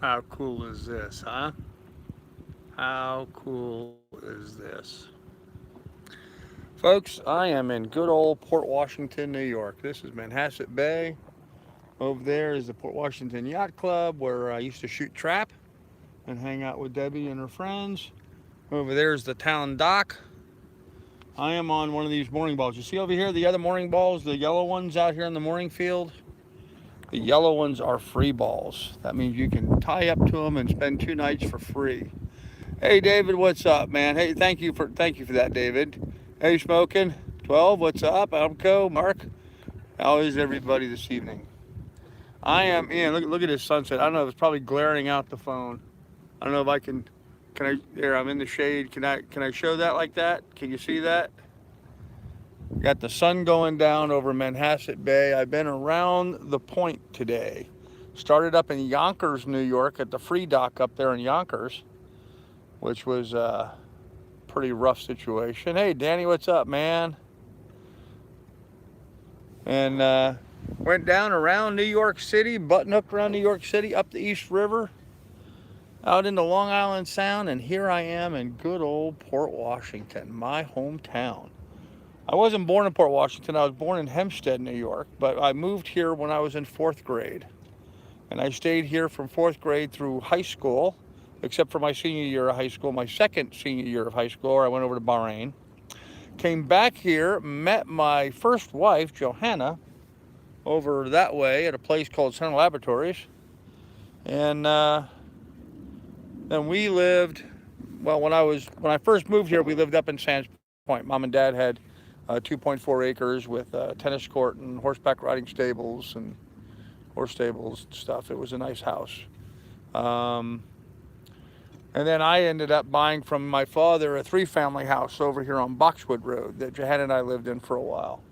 How cool is this, huh? How cool is this? Folks, I am in good old Port Washington, New York. This is Manhasset Bay. Over there is the Port Washington Yacht Club where I used to shoot trap and hang out with Debbie and her friends. Over there is the town dock. I am on one of these mooring balls. You see over here the other mooring balls, the yellow ones out here in the mooring field? The yellow ones are free balls. That means you can tie up to them and spend 2 nights for free. Hey David, what's up, man? Hey, thank you for that, David. Hey Smoking, 12, what's up? Alco, Mark. How is everybody this evening? I am in. Look at this sunset. I don't know. It's probably glaring out the phone. I don't know if I can. Can I? There, I'm in the shade. Can I show that like that? Can you see that? Got the sun going down over Manhasset Bay. I've been around the point today. Started up in Yonkers, New York, at the free dock up there in Yonkers, which was a pretty rough situation. Hey, Danny, what's up, man? And went down around New York City, button hooked around New York City, up the East River, out into Long Island Sound, and here I am in good old Port Washington, my hometown. I wasn't born in Port Washington. I was born in Hempstead, New York, but I moved here when I was in fourth grade. And I stayed here from fourth grade through high school, except for my senior year of high school. My second senior year of high school, I went over to Bahrain. Came back here, met my first wife, Johanna, over that way at a place called Center Laboratories. And then we lived, well, when I first moved here, we lived up in Sands Point. Mom and Dad had 2.4 acres with a tennis court and horseback riding stables and horse stables and stuff. It was a nice house. Um, and then I ended up buying from my father a three-family house over here on Boxwood Road that Johanna and I lived in for a while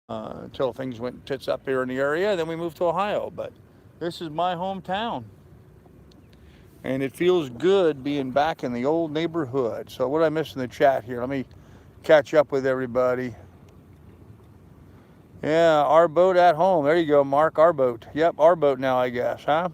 until things went tits up here in the area. Then we moved to Ohio. But this is my hometown. And it feels good being back in the old neighborhood. So what did I miss in the chat here? Let me catch up with everybody. Yeah, our boat at home. There you go, Mark. Our boat. Yep, our boat now, I guess, huh?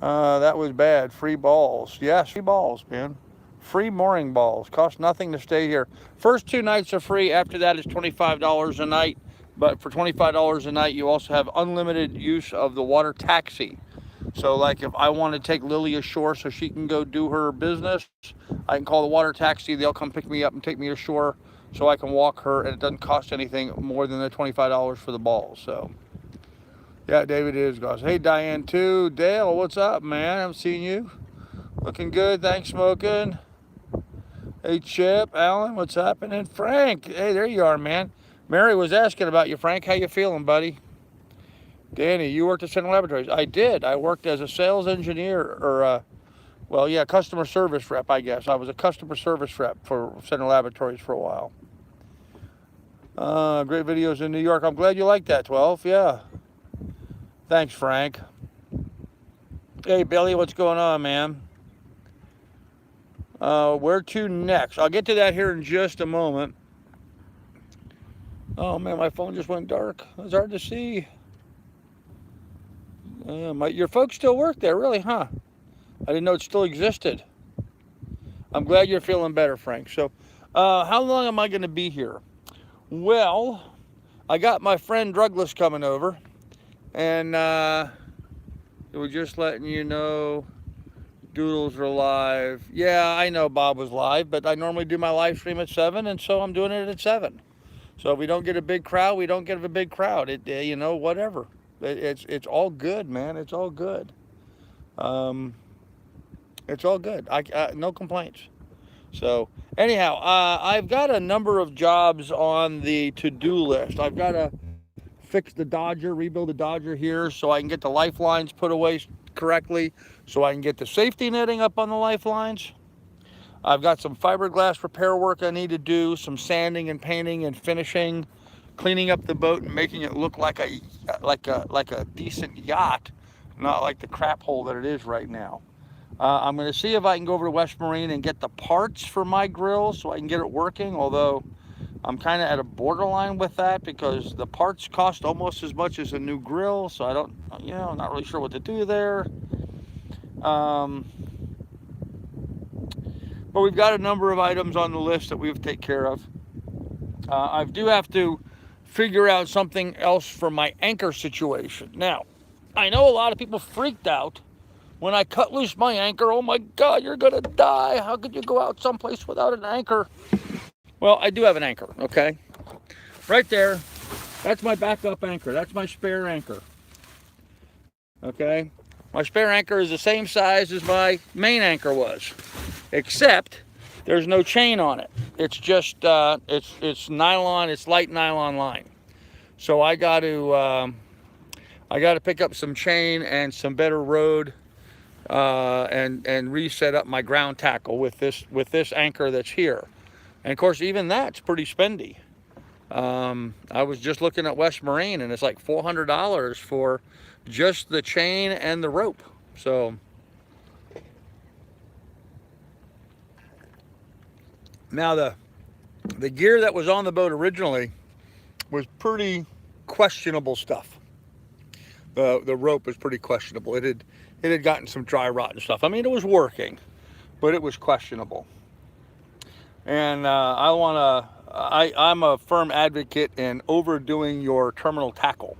That was bad. Free balls. Yes, free balls, man. Free mooring balls. Cost nothing to stay here. First 2 nights are free. After that, it's $25 a night. But for $25 a night, you also have unlimited use of the water taxi. So, like, if I want to take Lily ashore so she can go do her business, I can call the water taxi. They'll come pick me up and take me ashore so I can walk her, and it doesn't cost anything more than the $25 for the balls. So, yeah, David is, guys. Hey, Diane, too. Dale, what's up, man? I haven't seen you. Looking good. Thanks, Smoking. Hey, Chip, Alan, what's happening? Frank, hey, there you are, man. Mary was asking about you, Frank. How you feeling, buddy? Danny, you worked at Center Laboratories. I did. I worked as a sales engineer or, well, yeah, customer service rep, I guess. I was a customer service rep for Center Laboratories for a while. Great videos in New York. I'm glad you like that, 12. Yeah. Thanks, Frank. Hey, Billy, what's going on, man? Where to next? I'll get to that here in just a moment. Oh, man, my phone just went dark. It's hard to see. Your folks still work there, really, huh? I didn't know it still existed. I'm glad you're feeling better, Frank. So, how long am I going to be here? Well, I got my friend Drugless coming over, and we're just letting you know Doodles are live. Yeah, I know Bob was live, but I normally do my live stream at 7, and so I'm doing it at 7. So if we don't get a big crowd, we don't get a big crowd. Whatever. It's all good, man. It's all good. It's all good. No complaints. So anyhow, I've got a number of jobs on the to-do list. I've got to fix the Dodger, rebuild the Dodger here so I can get the lifelines put away correctly, so I can get the safety netting up on the lifelines. I've got some fiberglass repair work I need to do, some sanding and painting and finishing, cleaning up the boat and making it look like a decent yacht, not like the crap hole that it is right now. I'm going to see if I can go over to West Marine and get the parts for my grill so I can get it working, although I'm kind of at a borderline with that because the parts cost almost as much as a new grill, so I don't, I'm not really sure what to do there. Um, but we've got a number of items on the list that we have to take care of. I do have to figure out something else for my anchor situation. Now, I know a lot of people freaked out when I cut loose my anchor. Oh my God, you're gonna die. How could you go out someplace without an anchor? Well, I do have an anchor, okay? Right there, that's my backup anchor. That's my spare anchor, okay? My spare anchor is the same size as my main anchor was, except there's no chain on it. It's just, it's nylon, it's light nylon line. So I got to pick up some chain and some better road, and reset up my ground tackle with this anchor that's here. And of course, even that's pretty spendy. I was just looking at West Marine, and it's like $400 for just the chain and the rope. So now the gear that was on the boat originally was pretty questionable stuff. The rope was pretty questionable. It had gotten some dry rot and stuff. I mean, it was working, but it was questionable. And I'm a firm advocate in overdoing your terminal tackle.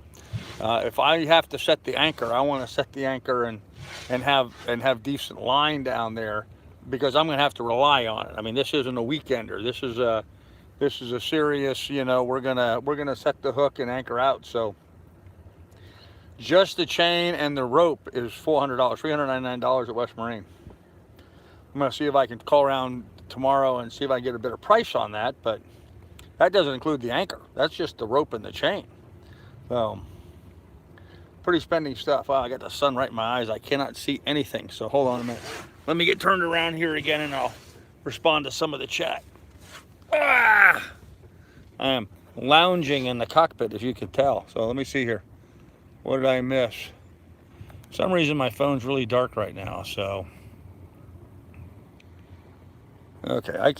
If I have to set the anchor, I want to set the anchor and have decent line down there, because I'm going to have to rely on it. I mean, this isn't a weekender. This is a serious, we're gonna set the hook and anchor out. So just the chain and the rope is $400, $399 at West Marine. I'm gonna see if I can call around tomorrow and see if I can get a better price on that, but that doesn't include the anchor. That's just the rope and the chain. So pretty spending stuff. Wow, I got the sun right in my eyes. I cannot see anything. So hold on a minute. Let me get turned around here again and I'll respond to some of the chat. I am lounging in the cockpit, as you can tell. So let me see here. What did I miss? For some reason my phone's really dark right now, so. Okay, I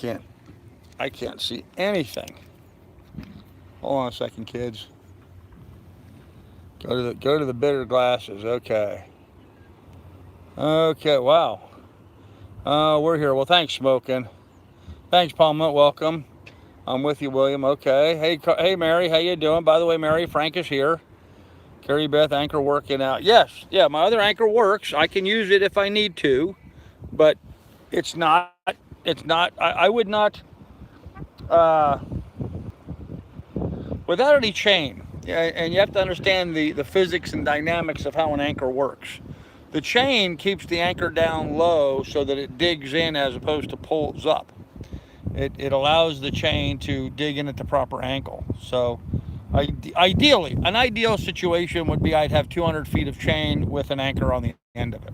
can't see anything. Hold on a second, kids. Go to the better glasses. Okay. Okay, wow. We're here. Well, thanks, Smoking. Thanks, Palma. Welcome. I'm with you, William. Okay. Hey, Mary. How you doing? By the way, Mary, Frank is here. Carrie Beth, anchor working out. Yes. Yeah, my other anchor works. I can use it if I need to, but it's not. I would not. Without any chain. And you have to understand the physics and dynamics of how an anchor works. The chain keeps the anchor down low so that it digs in as opposed to pulls up. It allows the chain to dig in at the proper angle. So ideally, an ideal situation would be I'd have 200 feet of chain with an anchor on the end of it.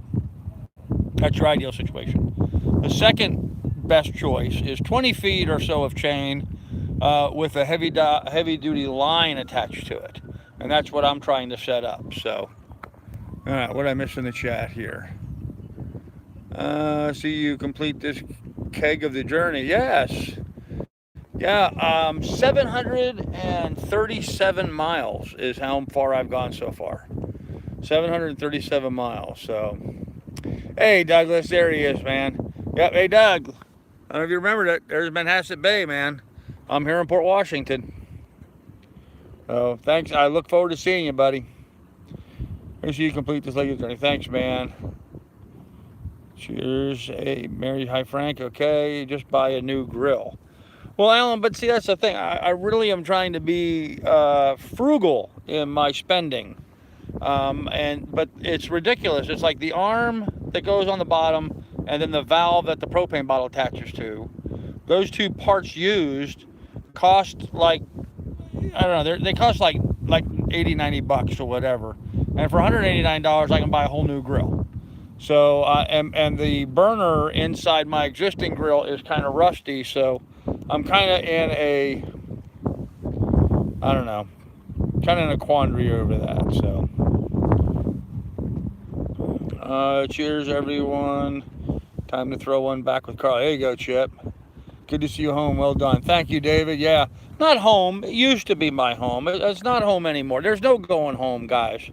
That's your ideal situation. The second best choice is 20 feet or so of chain with a heavy duty line attached to it. And that's what I'm trying to set up. So, all right, what did I miss in the chat here? See you complete this keg of the journey. Yes. Yeah, 737 miles is how far I've gone so far. 737 miles. So, hey, Douglas, there he is, man. Yep, hey, Doug. I don't know if you remembered it. There's Manhasset Bay, man. I'm here in Port Washington. So, thanks. I look forward to seeing you, buddy. Make sure you complete this leg of the journey. Thanks, man. Cheers. Hey, Mary. Hi, Frank. Okay, just buy a new grill. Well, Alan, but see, that's the thing. I really am trying to be frugal in my spending. But it's ridiculous. It's like the arm that goes on the bottom and then the valve that the propane bottle attaches to. Those two parts used cost like, I don't know, they cost like 80, 90 bucks or whatever. And for $189, I can buy a whole new grill. So, and the burner inside my existing grill is kind of rusty, so I'm kind of in a, I don't know, kind of in a quandary over that. So, cheers, everyone. Time to throw one back with Carl. There you go, Chip. Good to see you home. Well done. Thank you, David. Yeah, not home. It used to be my home. It's not home anymore. There's no going home, guys.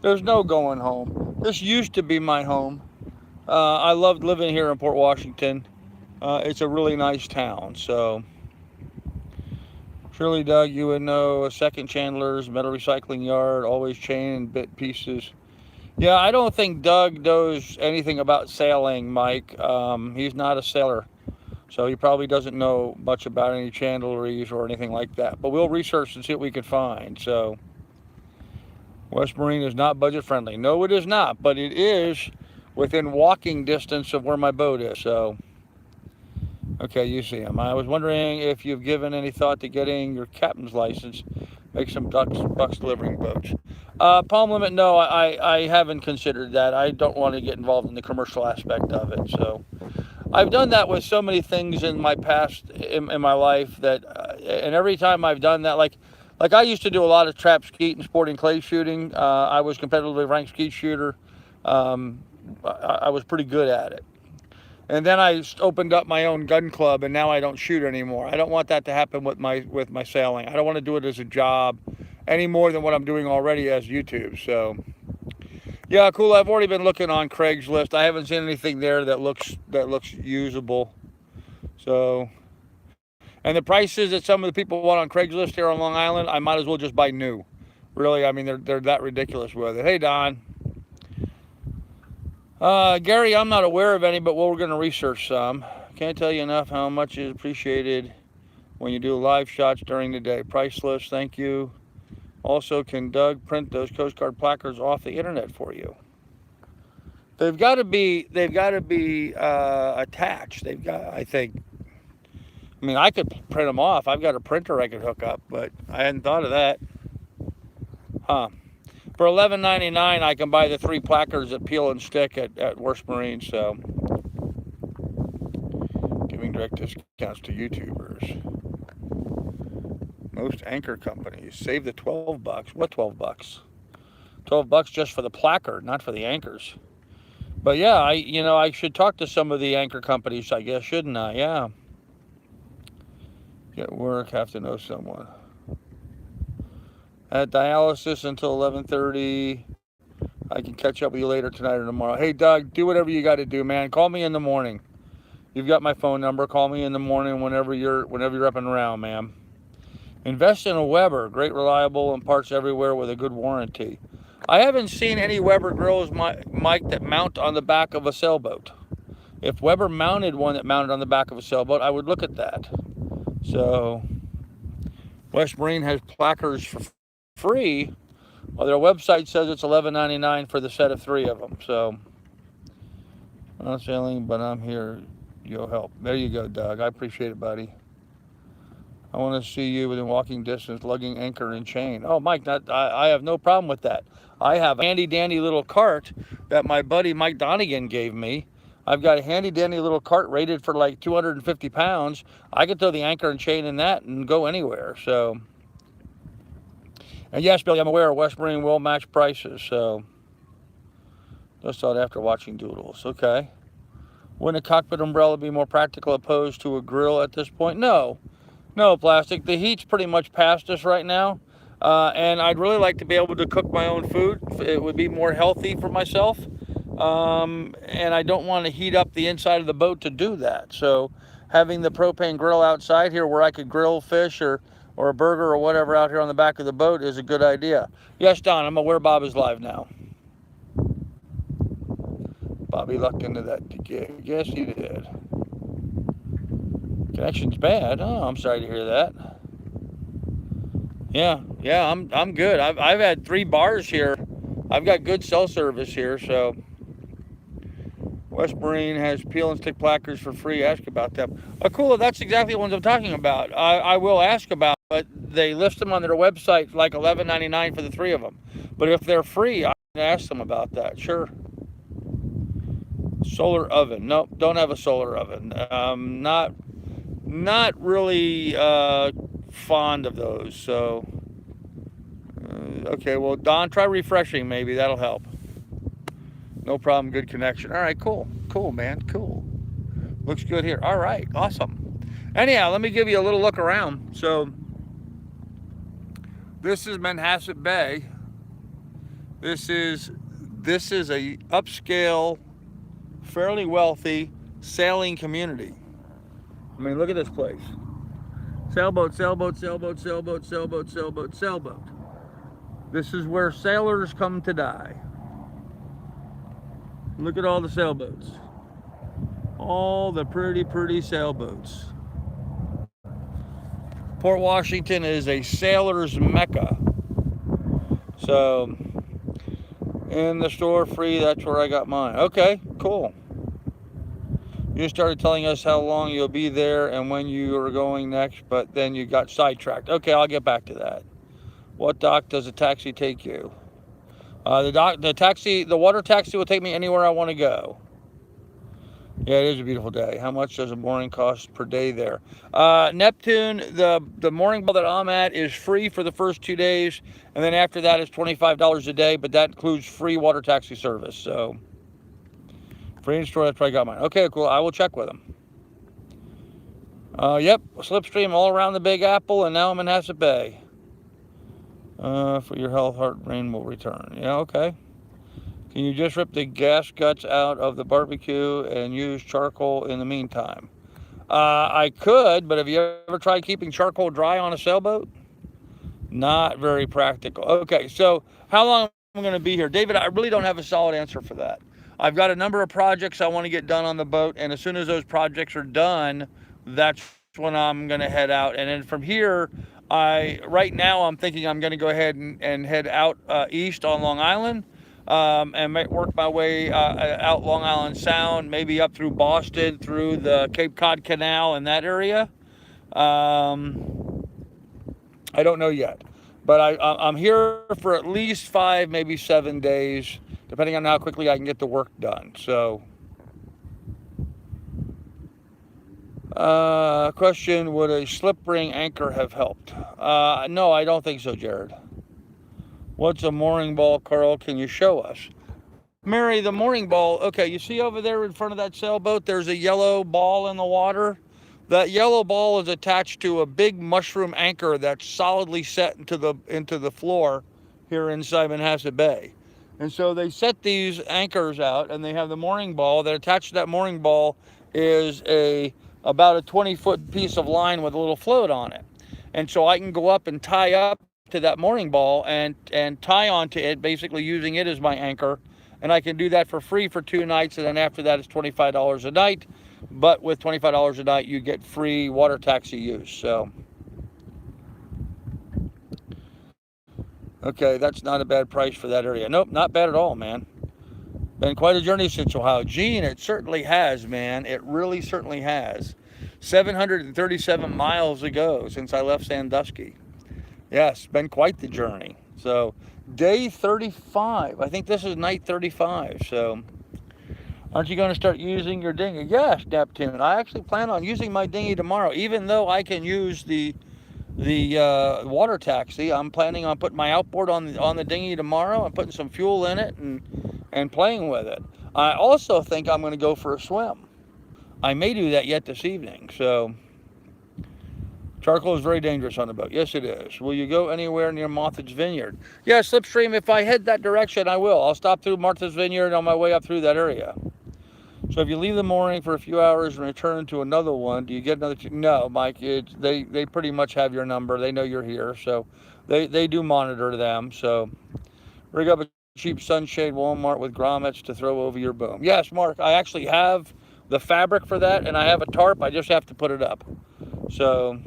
There's no going home. This used to be my home. I loved living here in Port Washington. It's a really nice town. So, surely, Doug, you would know a second Chandler's metal recycling yard, always chain and bit pieces. Yeah, I don't think Doug knows anything about sailing, Mike. He's not a sailor. So he probably doesn't know much about any chandleries or anything like that. But we'll research and see what we can find. So West Marine is not budget friendly. No, it is not. But it is within walking distance of where my boat is. So, okay, you see him. I was wondering if you've given any thought to getting your captain's license, make some bucks delivering boats. Palm limit, no, I haven't considered that. I don't want to get involved in the commercial aspect of it. So I've done that with so many things in my past, in my life, that, and every time I've done that, like I used to do a lot of trap skeet and sporting clay shooting. I was competitively ranked skeet shooter. I was pretty good at it. And then I opened up my own gun club, and now I don't shoot anymore. I don't want that to happen with my sailing. I don't want to do it as a job any more than what I'm doing already as YouTube. So yeah, cool. I've already been looking on Craigslist. I haven't seen anything there that looks usable. So, and the prices that some of the people want on Craigslist here on Long Island, I might as well just buy new. Really, I mean, they're that ridiculous with it. Hey, Don. Gary, I'm not aware of any, but we're going to research some. Can't tell you enough how much is appreciated when you do live shots during the day. Priceless, thank you. Also, can Doug print those Coast Guard placards off the internet for you? They've got to be attached. They've got, I think. I mean, I could print them off. I've got a printer I could hook up, but I hadn't thought of that. Huh. For $11.99, I can buy the 3 placards that peel and stick at West Marine. So, giving direct discounts to YouTubers. Most anchor companies save the $12. What $12? $12 just for the placard, not for the anchors. But yeah, I should talk to some of the anchor companies, I guess, shouldn't I? Yeah. Get work, have to know someone. At dialysis until 11:30. I can catch up with you later tonight or tomorrow. Hey, Doug, do whatever you got to do, man. Call me in the morning. You've got my phone number. Call me in the morning whenever you're up and around, man. Invest in a Weber. Great, reliable, and parts everywhere with a good warranty. I haven't seen any Weber grills, Mike, that mount on the back of a sailboat. If Weber mounted one that mounted on the back of a sailboat, I would look at that. So, West Marine has placards for free. Well, their website says it's $11.99 for the set of 3 of them. So, I'm not sailing, but I'm here. You'll help. There you go, Doug. I appreciate it, buddy. I want to see you within walking distance, lugging anchor and chain. Oh, Mike, I have no problem with that. I have a handy-dandy little cart that my buddy Mike Donegan gave me. I've got a handy-dandy little cart rated for like 250 pounds. I could throw the anchor and chain in that and go anywhere. So, and yes, Billy, I'm aware West Marine will match prices. So, just thought after watching Doodles. Okay. Wouldn't a cockpit umbrella be more practical opposed to a grill at this point? No, plastic. The heat's pretty much past us right now. And I'd really like to be able to cook my own food. It would be more healthy for myself. And I don't want to heat up the inside of the boat to do that. So having the propane grill outside here where I could grill fish or a burger or whatever out here on the back of the boat is a good idea. Yes, Don, I'm aware Bob is live now. Bobby lucked into that gig. Yes, he did. Connection's bad. Oh, I'm sorry to hear that. Yeah, I'm good. I've had 3 bars here. I've got good cell service here, so West Marine has peel and stick placards for free. Ask about them. Oh, cool. That's exactly the ones I'm talking about. I will ask about, but they list them on their website like $11.99 for the 3 of them. But if they're free, I can ask them about that. Sure. Solar oven. Nope, don't have a solar oven. Not really fond of those. So, okay. Well, Don, try refreshing. Maybe that'll help. No problem. Good connection. All right. Cool, man. Cool. Looks good here. All right. Awesome. Anyhow, let me give you a little look around. So this is Manhasset Bay. This is a upscale, fairly wealthy sailing community. I mean, look at this place. Sailboat, sailboat, sailboat, sailboat, sailboat, sailboat, sailboat. This is where sailors come to die. Look at all the sailboats. All the pretty, pretty sailboats. Port Washington is a sailor's mecca. So, in the store free, that's where I got mine. Okay, cool. You started telling us how long you'll be there and when you are going next, but then you got sidetracked. Okay, I'll get back to that. What dock does a taxi take you? The water taxi will take me anywhere I want to go. Yeah, it is a beautiful day. How much does a mooring cost per day there? Neptune, the mooring ball that I'm at is free for the first 2 days, and then after that it's $25 a day, but that includes free water taxi service. So, free in store, that's where I got mine. Okay, cool. I will check with them. Yep, slipstream all around the Big Apple, and now I'm in Manhasset Bay. For your health, heart, brain will return. Yeah, okay. Can you just rip the gas guts out of the barbecue and use charcoal in the meantime? I could, but have you ever tried keeping charcoal dry on a sailboat? Not very practical. Okay, so how long am I going to be here? David, I really don't have a solid answer for that. I've got a number of projects I want to get done on the boat, and as soon as those projects are done, that's when I'm going to head out. And then from here, right now I'm thinking I'm going to go ahead and head out east on Long Island. And work my way out Long Island Sound, maybe up through Boston, through the Cape Cod Canal and that area. I don't know yet, but I'm here for at least 5, maybe 7 days, depending on how quickly I can get the work done. So, question, would a slip ring anchor have helped? No, I don't think so, Jared. What's a mooring ball, Carl? Can you show us? Mary, the mooring ball, okay, you see over there in front of that sailboat, there's a yellow ball in the water. That yellow ball is attached to a big mushroom anchor that's solidly set into the floor here inside Manhasset Bay. And so they set these anchors out, and they have the mooring ball. That attached to that mooring ball is about a 20-foot piece of line with a little float on it. And so I can go up and tie up to that mooring ball and tie onto it, basically using it as my anchor. And I can do that for free for 2 nights, and then after that it's $25 a night. But with $25 a night, you get free water taxi use. So, okay, that's not a bad price for that area. Nope, not bad at all, man. Been quite a journey since Ohio. Gene, it certainly has, man. It really certainly has. 737 miles ago since I left Sandusky. Yes, been quite the journey. So, day 35. I think this is night 35. So, aren't you going to start using your dinghy? Yes, Neptune. I actually plan on using my dinghy tomorrow, even though I can use the water taxi. I'm planning on putting my outboard on the dinghy tomorrow. I'm putting some fuel in it and playing with it. I also think I'm going to go for a swim. I may do that yet this evening. So, charcoal is very dangerous on the boat. Yes, it is. Will you go anywhere near Martha's Vineyard? Yeah, Slipstream, if I head that direction, I will. I'll stop through Martha's Vineyard on my way up through that area. So if you leave the mooring for a few hours and return to another one, do you get another? No, Mike, they pretty much have your number. They know you're here, so they do monitor them. So rig up a cheap sunshade Walmart with grommets to throw over your boom. Yes, Mark, I actually have the fabric for that, and I have a tarp. I just have to put it up. So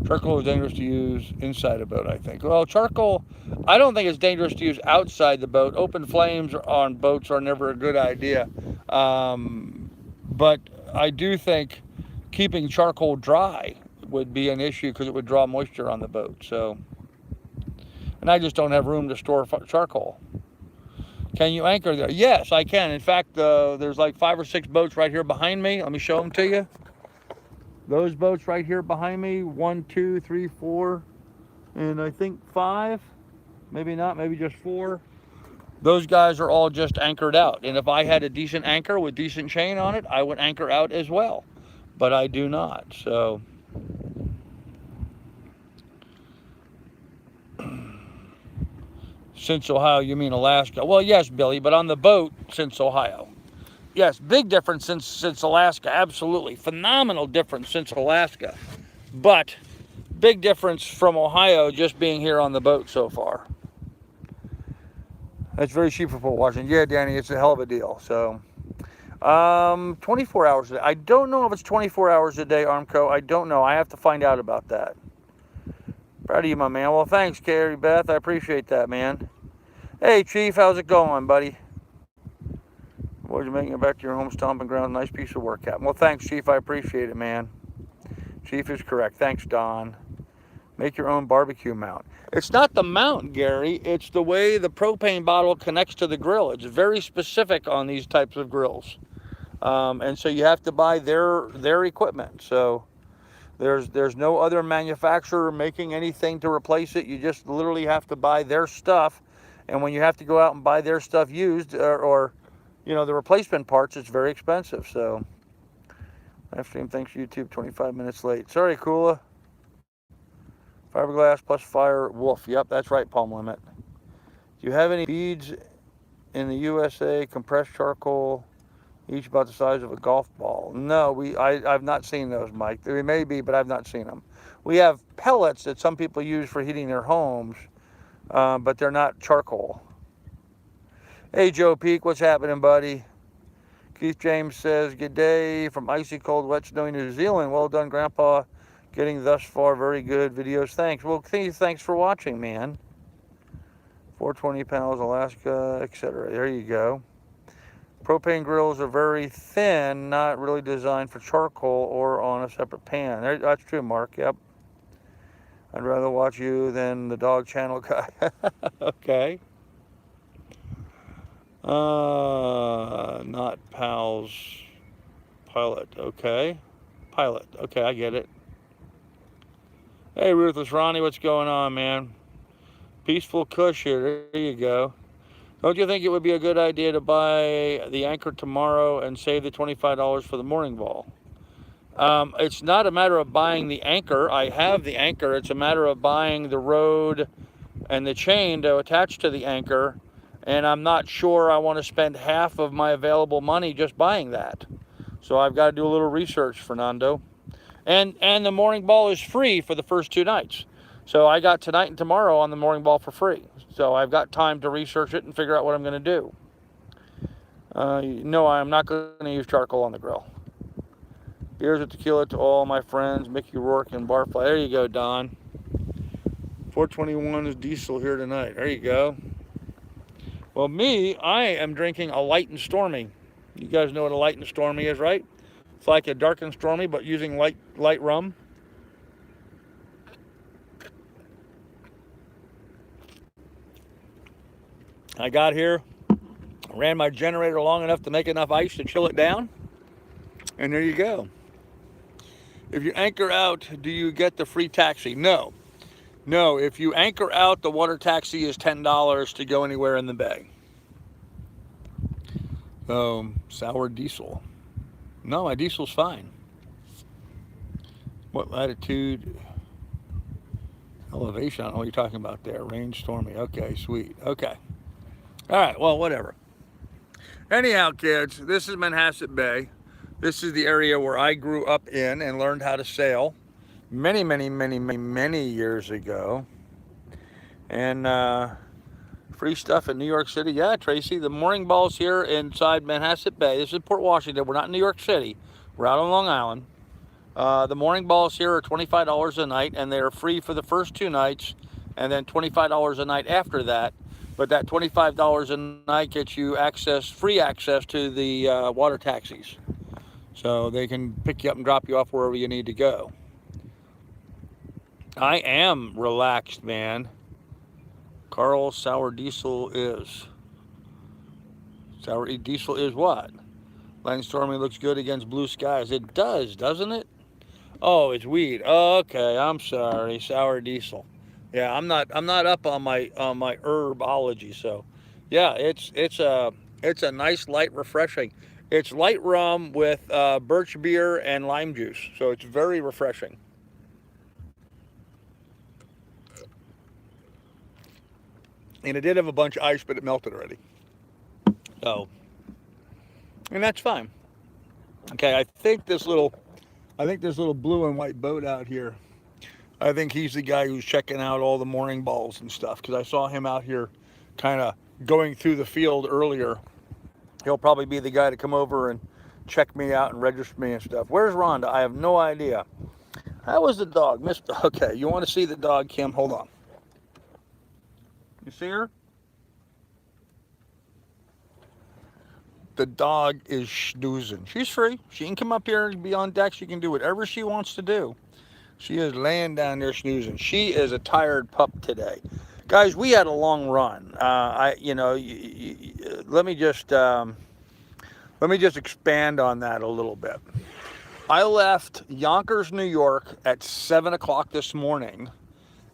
charcoal is dangerous to use inside a boat, I think. Well, charcoal, I don't think it's dangerous to use outside the boat. Open flames on boats are never a good idea. But I do think keeping charcoal dry would be an issue because it would draw moisture on the boat. So, and I just don't have room to store charcoal. Can you anchor there? Yes, I can. In fact, there's like 5 or 6 boats right here behind me. Let me show them to you. Those boats right here behind me, 1, 2, 3, 4, and I think 5, maybe not, maybe just 4. Those guys are all just anchored out. And if I had a decent anchor with decent chain on it, I would anchor out as well. but I do not. So since Ohio, you mean Alaska? Well, yes, Billy, but on the boat since Ohio. Yes, big difference since Alaska. Absolutely, phenomenal difference since Alaska, but big difference from Ohio just being here on the boat so far. That's very cheap for Port Washington. Yeah, Danny, it's a hell of a deal. So, 24 hours a day. I don't know if it's 24 hours a day, Armco. I don't know. I have to find out about that. Proud of you, my man. Well, thanks, Carrie Beth. I appreciate that, man. Hey, Chief, how's it going, buddy? Boys, you're making it back to your home stomping ground. Nice piece of work, Captain. Well, thanks, Chief. I appreciate it, man. Chief is correct. Thanks, Don. Make your own barbecue mount. It's not the mount, Gary. It's the way the propane bottle connects to the grill. It's very specific on these types of grills. And so you have to buy their equipment. So there's no other manufacturer making anything to replace it. You just literally have to buy their stuff. And when you have to go out and buy their stuff used or you know, the replacement parts, it's very expensive. So live stream, thanks YouTube, 25 minutes late. Sorry, Kula. Fiberglass plus fire wolf. Yep, that's right, Palm Limit. Do you have any beads in the USA? Compressed charcoal, each about the size of a golf ball. No, I've not seen those, Mike. They may be, but I've not seen them. We have pellets that some people use for heating their homes, but they're not charcoal. Hey, Joe Peak, what's happening, buddy? Keith James says, good day from icy cold, wet, snowy New Zealand. Well done, Grandpa. Getting thus far, very good videos. Thanks. Well, thanks for watching, man. 420 pounds, Alaska, etc. There you go. Propane grills are very thin, not really designed for charcoal or on a separate pan. That's true, Mark. Yep. I'd rather watch you than the dog channel guy. Okay. Not pals. Pilot. Okay. Pilot. Okay, I get it. Hey, Ruthless Ronnie, what's going on, man? Peaceful Kush here. There you go. Don't you think it would be a good idea to buy the anchor tomorrow and save the $25 for the mooring ball? It's not a matter of buying the anchor. I have the anchor. It's a matter of buying the rod and the chain to attach to the anchor. And I'm not sure I want to spend half of my available money just buying that. So I've got to do a little research, Fernando. And the mooring ball is free for the first 2 nights. So I got tonight and tomorrow on the mooring ball for free. So I've got time to research it and figure out what I'm going to do. No, I'm not going to use charcoal on the grill. Beers with tequila to all my friends, Mickey Rourke and Barfly. There you go, Don. 421 is diesel here tonight. There you go. Well, I am drinking a light and stormy. You guys know what a light and stormy is, right? It's like a dark and stormy, but using light rum. I got here, ran my generator long enough to make enough ice to chill it down, and there you go. If you anchor out, do you get the free taxi? No. No, if you anchor out, the water taxi is $10 to go anywhere in the bay. Sour diesel. No, my diesel's fine. What latitude? Elevation, I don't know what you're talking about there. Range stormy. Okay, sweet. Okay. All right, well, whatever. Anyhow, kids, this is Manhasset Bay. This is the area where I grew up in and learned how to sail many years ago. And free stuff in New York City. Yeah, Tracy, the mooring ball's here inside Manhasset Bay. This is Port Washington. We're not in New York City. We're out on Long Island. The mooring balls here are $25 a night, and they are free for the first 2 nights, and then $25 a night after that. But that $25 a night gets you free access to the water taxis. So they can pick you up and drop you off wherever you need to go. I am relaxed, man. Carl, sour diesel is. Sour diesel is what? Light stormy looks good against blue skies. It does, doesn't it? Oh, it's weed. Okay, I'm sorry. Sour diesel. Yeah, I'm not up on my herbology, so yeah, it's a nice, light, refreshing. It's light rum with birch beer and lime juice, so it's very refreshing. And it did have a bunch of ice, but it melted already. So, and that's fine. Okay, I think this little blue and white boat out here. I think he's the guy who's checking out all the morning balls and stuff because I saw him out here, kind of going through the field earlier. He'll probably be the guy to come over and check me out and register me and stuff. Where's Rhonda? I have no idea. How was the dog? Okay, you want to see the dog, Kim? Hold on. You see her? The dog is snoozing. She's free. She can come up here and be on deck. She can do whatever she wants to do. She is laying down there snoozing. She is a tired pup today. Guys, we had a long run. Let me just expand on that a little bit. I left Yonkers, New York at 7 o'clock this morning,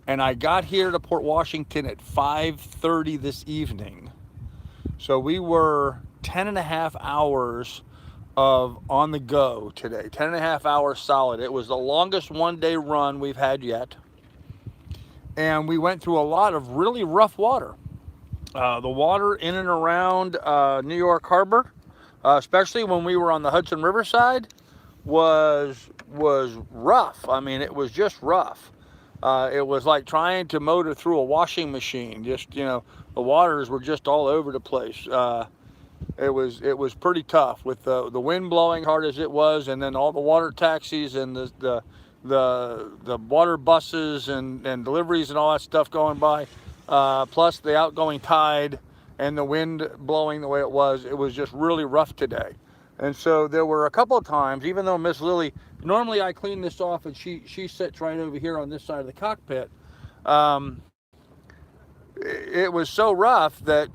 and I got here to Port Washington at 5:30 this evening. So we were 10 and a half hours of on the go today. 10 and a half hours solid. It was the longest one-day run we've had yet. And we went through a lot of really rough water. The water in and around New York Harbor, especially when we were on the Hudson River side, was rough. I mean, it was just rough. It was like trying to motor through a washing machine. Just, the waters were just all over the place. It was pretty tough with the wind blowing hard as it was, and then all the water taxis and the water buses and deliveries and all that stuff going by, plus the outgoing tide and the wind blowing the way it was just really rough today. And so there were a couple of times, even though Miss Lily, normally I clean this off and she sits right over here on this side of the cockpit. It was so rough that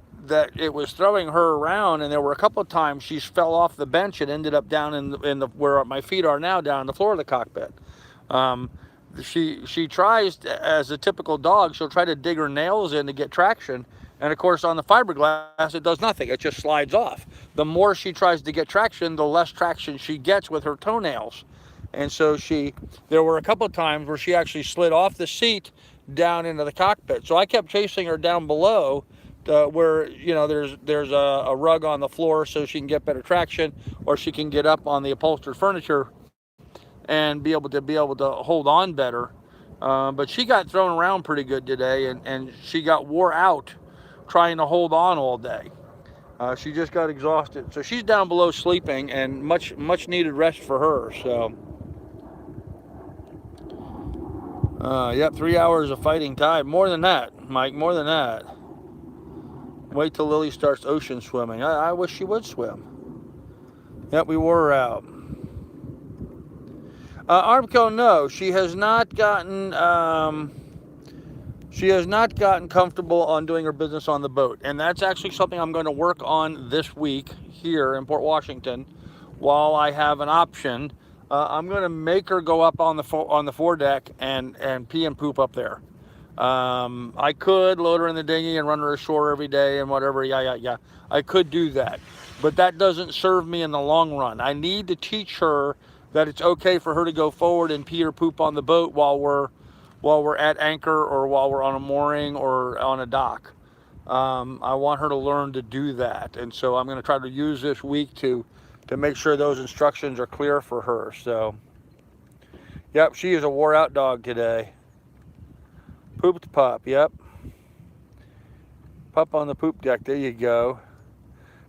it was throwing her around, and there were a couple of times she fell off the bench and ended up down in the where my feet are now, down on the floor of the cockpit. She tries, as a typical dog, she'll try to dig her nails in to get traction. And of course, on the fiberglass, it does nothing. It just slides off. The more she tries to get traction, the less traction she gets with her toenails. And so there were a couple of times where she actually slid off the seat down into the cockpit. So I kept chasing her down below where, there's a rug on the floor so she can get better traction, or she can get up on the upholstered furniture and be able to hold on better. But she got thrown around pretty good today, and she got wore out trying to hold on all day. She just got exhausted. So she's down below sleeping, and much needed rest for her. So, yep, 3 hours of fighting tide. More than that, Mike, more than that. Wait till Lily starts ocean swimming. I wish she would swim. Yep, we wore her out. Armco, no, she has not gotten comfortable on doing her business on the boat, and that's actually something I'm going to work on this week here in Port Washington. While I have an option, I'm going to make her go up on the foredeck and pee and poop up there. I could load her in the dinghy and run her ashore every day and whatever. Yeah. I could do that, but that doesn't serve me in the long run. I need to teach her that it's okay for her to go forward and pee or poop on the boat while we're at anchor, or while we're on a mooring or on a dock. I want her to learn to do that, and so I'm going to try to use this week to make sure those instructions are clear for her. So, yep, she is a wore out dog today. Pooped pup, yep. Pup on the poop deck, there you go.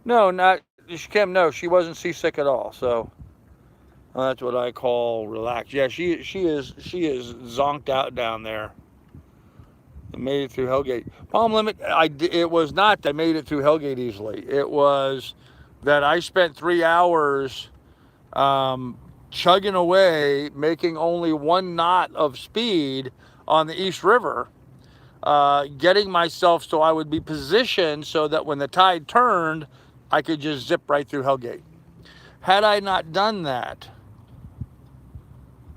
No, Kim, no, she wasn't seasick at all, so that's what I call relaxed. Yeah, she is zonked out down there. I made it through Hellgate. Palm limit, it was not that I made it through Hellgate easily. It was that I spent 3 hours chugging away, making only 1 knot of speed on the East River, getting myself so I would be positioned so that when the tide turned, I could just zip right through Hellgate. Had I not done that,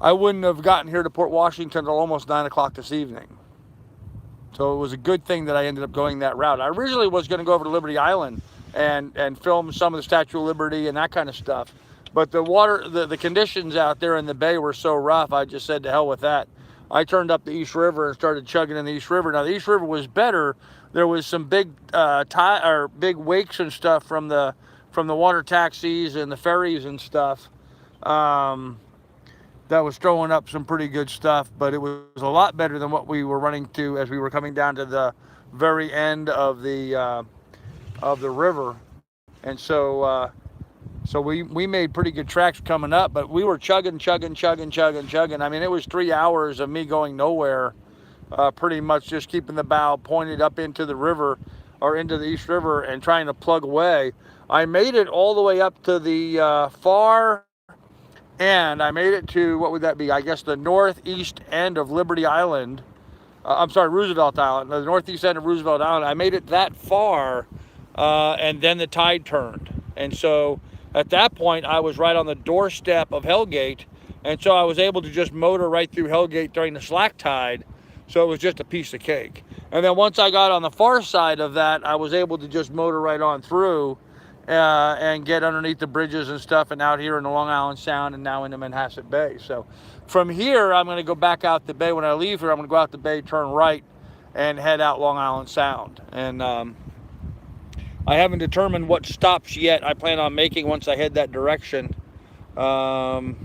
I wouldn't have gotten here to Port Washington until almost 9 o'clock this evening. So it was a good thing that I ended up going that route. I originally was going to go over to Liberty Island and film some of the Statue of Liberty and that kind of stuff. But the water, the conditions out there in the bay were so rough, I just said to hell with that. I turned up the East River and started chugging in the East River. Now the East River was better. There was some big big wakes and stuff from the water taxis and the ferries and stuff. That was throwing up some pretty good stuff, but it was a lot better than what we were running to as we were coming down to the very end of the river. And so we made pretty good tracks coming up, but we were chugging. I mean, it was 3 hours of me going nowhere, pretty much just keeping the bow pointed up into the river or into the East River and trying to plug away. I made it all the way up to the far end. I made it to, what would that be? I guess the northeast end of Liberty Island. I'm sorry, Roosevelt Island, the northeast end of Roosevelt Island. I made it that far, and then the tide turned. And so at that point, I was right on the doorstep of Hellgate, and so I was able to just motor right through Hellgate during the slack tide, so it was just a piece of cake. And then once I got on the far side of that, I was able to just motor right on through and get underneath the bridges and stuff, and out here in the Long Island Sound and now into Manhasset Bay. So from here, I'm going to go back out the bay. When I leave here, I'm going to go out the bay, turn right, and head out Long Island Sound. And I haven't determined what stops yet I plan on making once I head that direction. Probably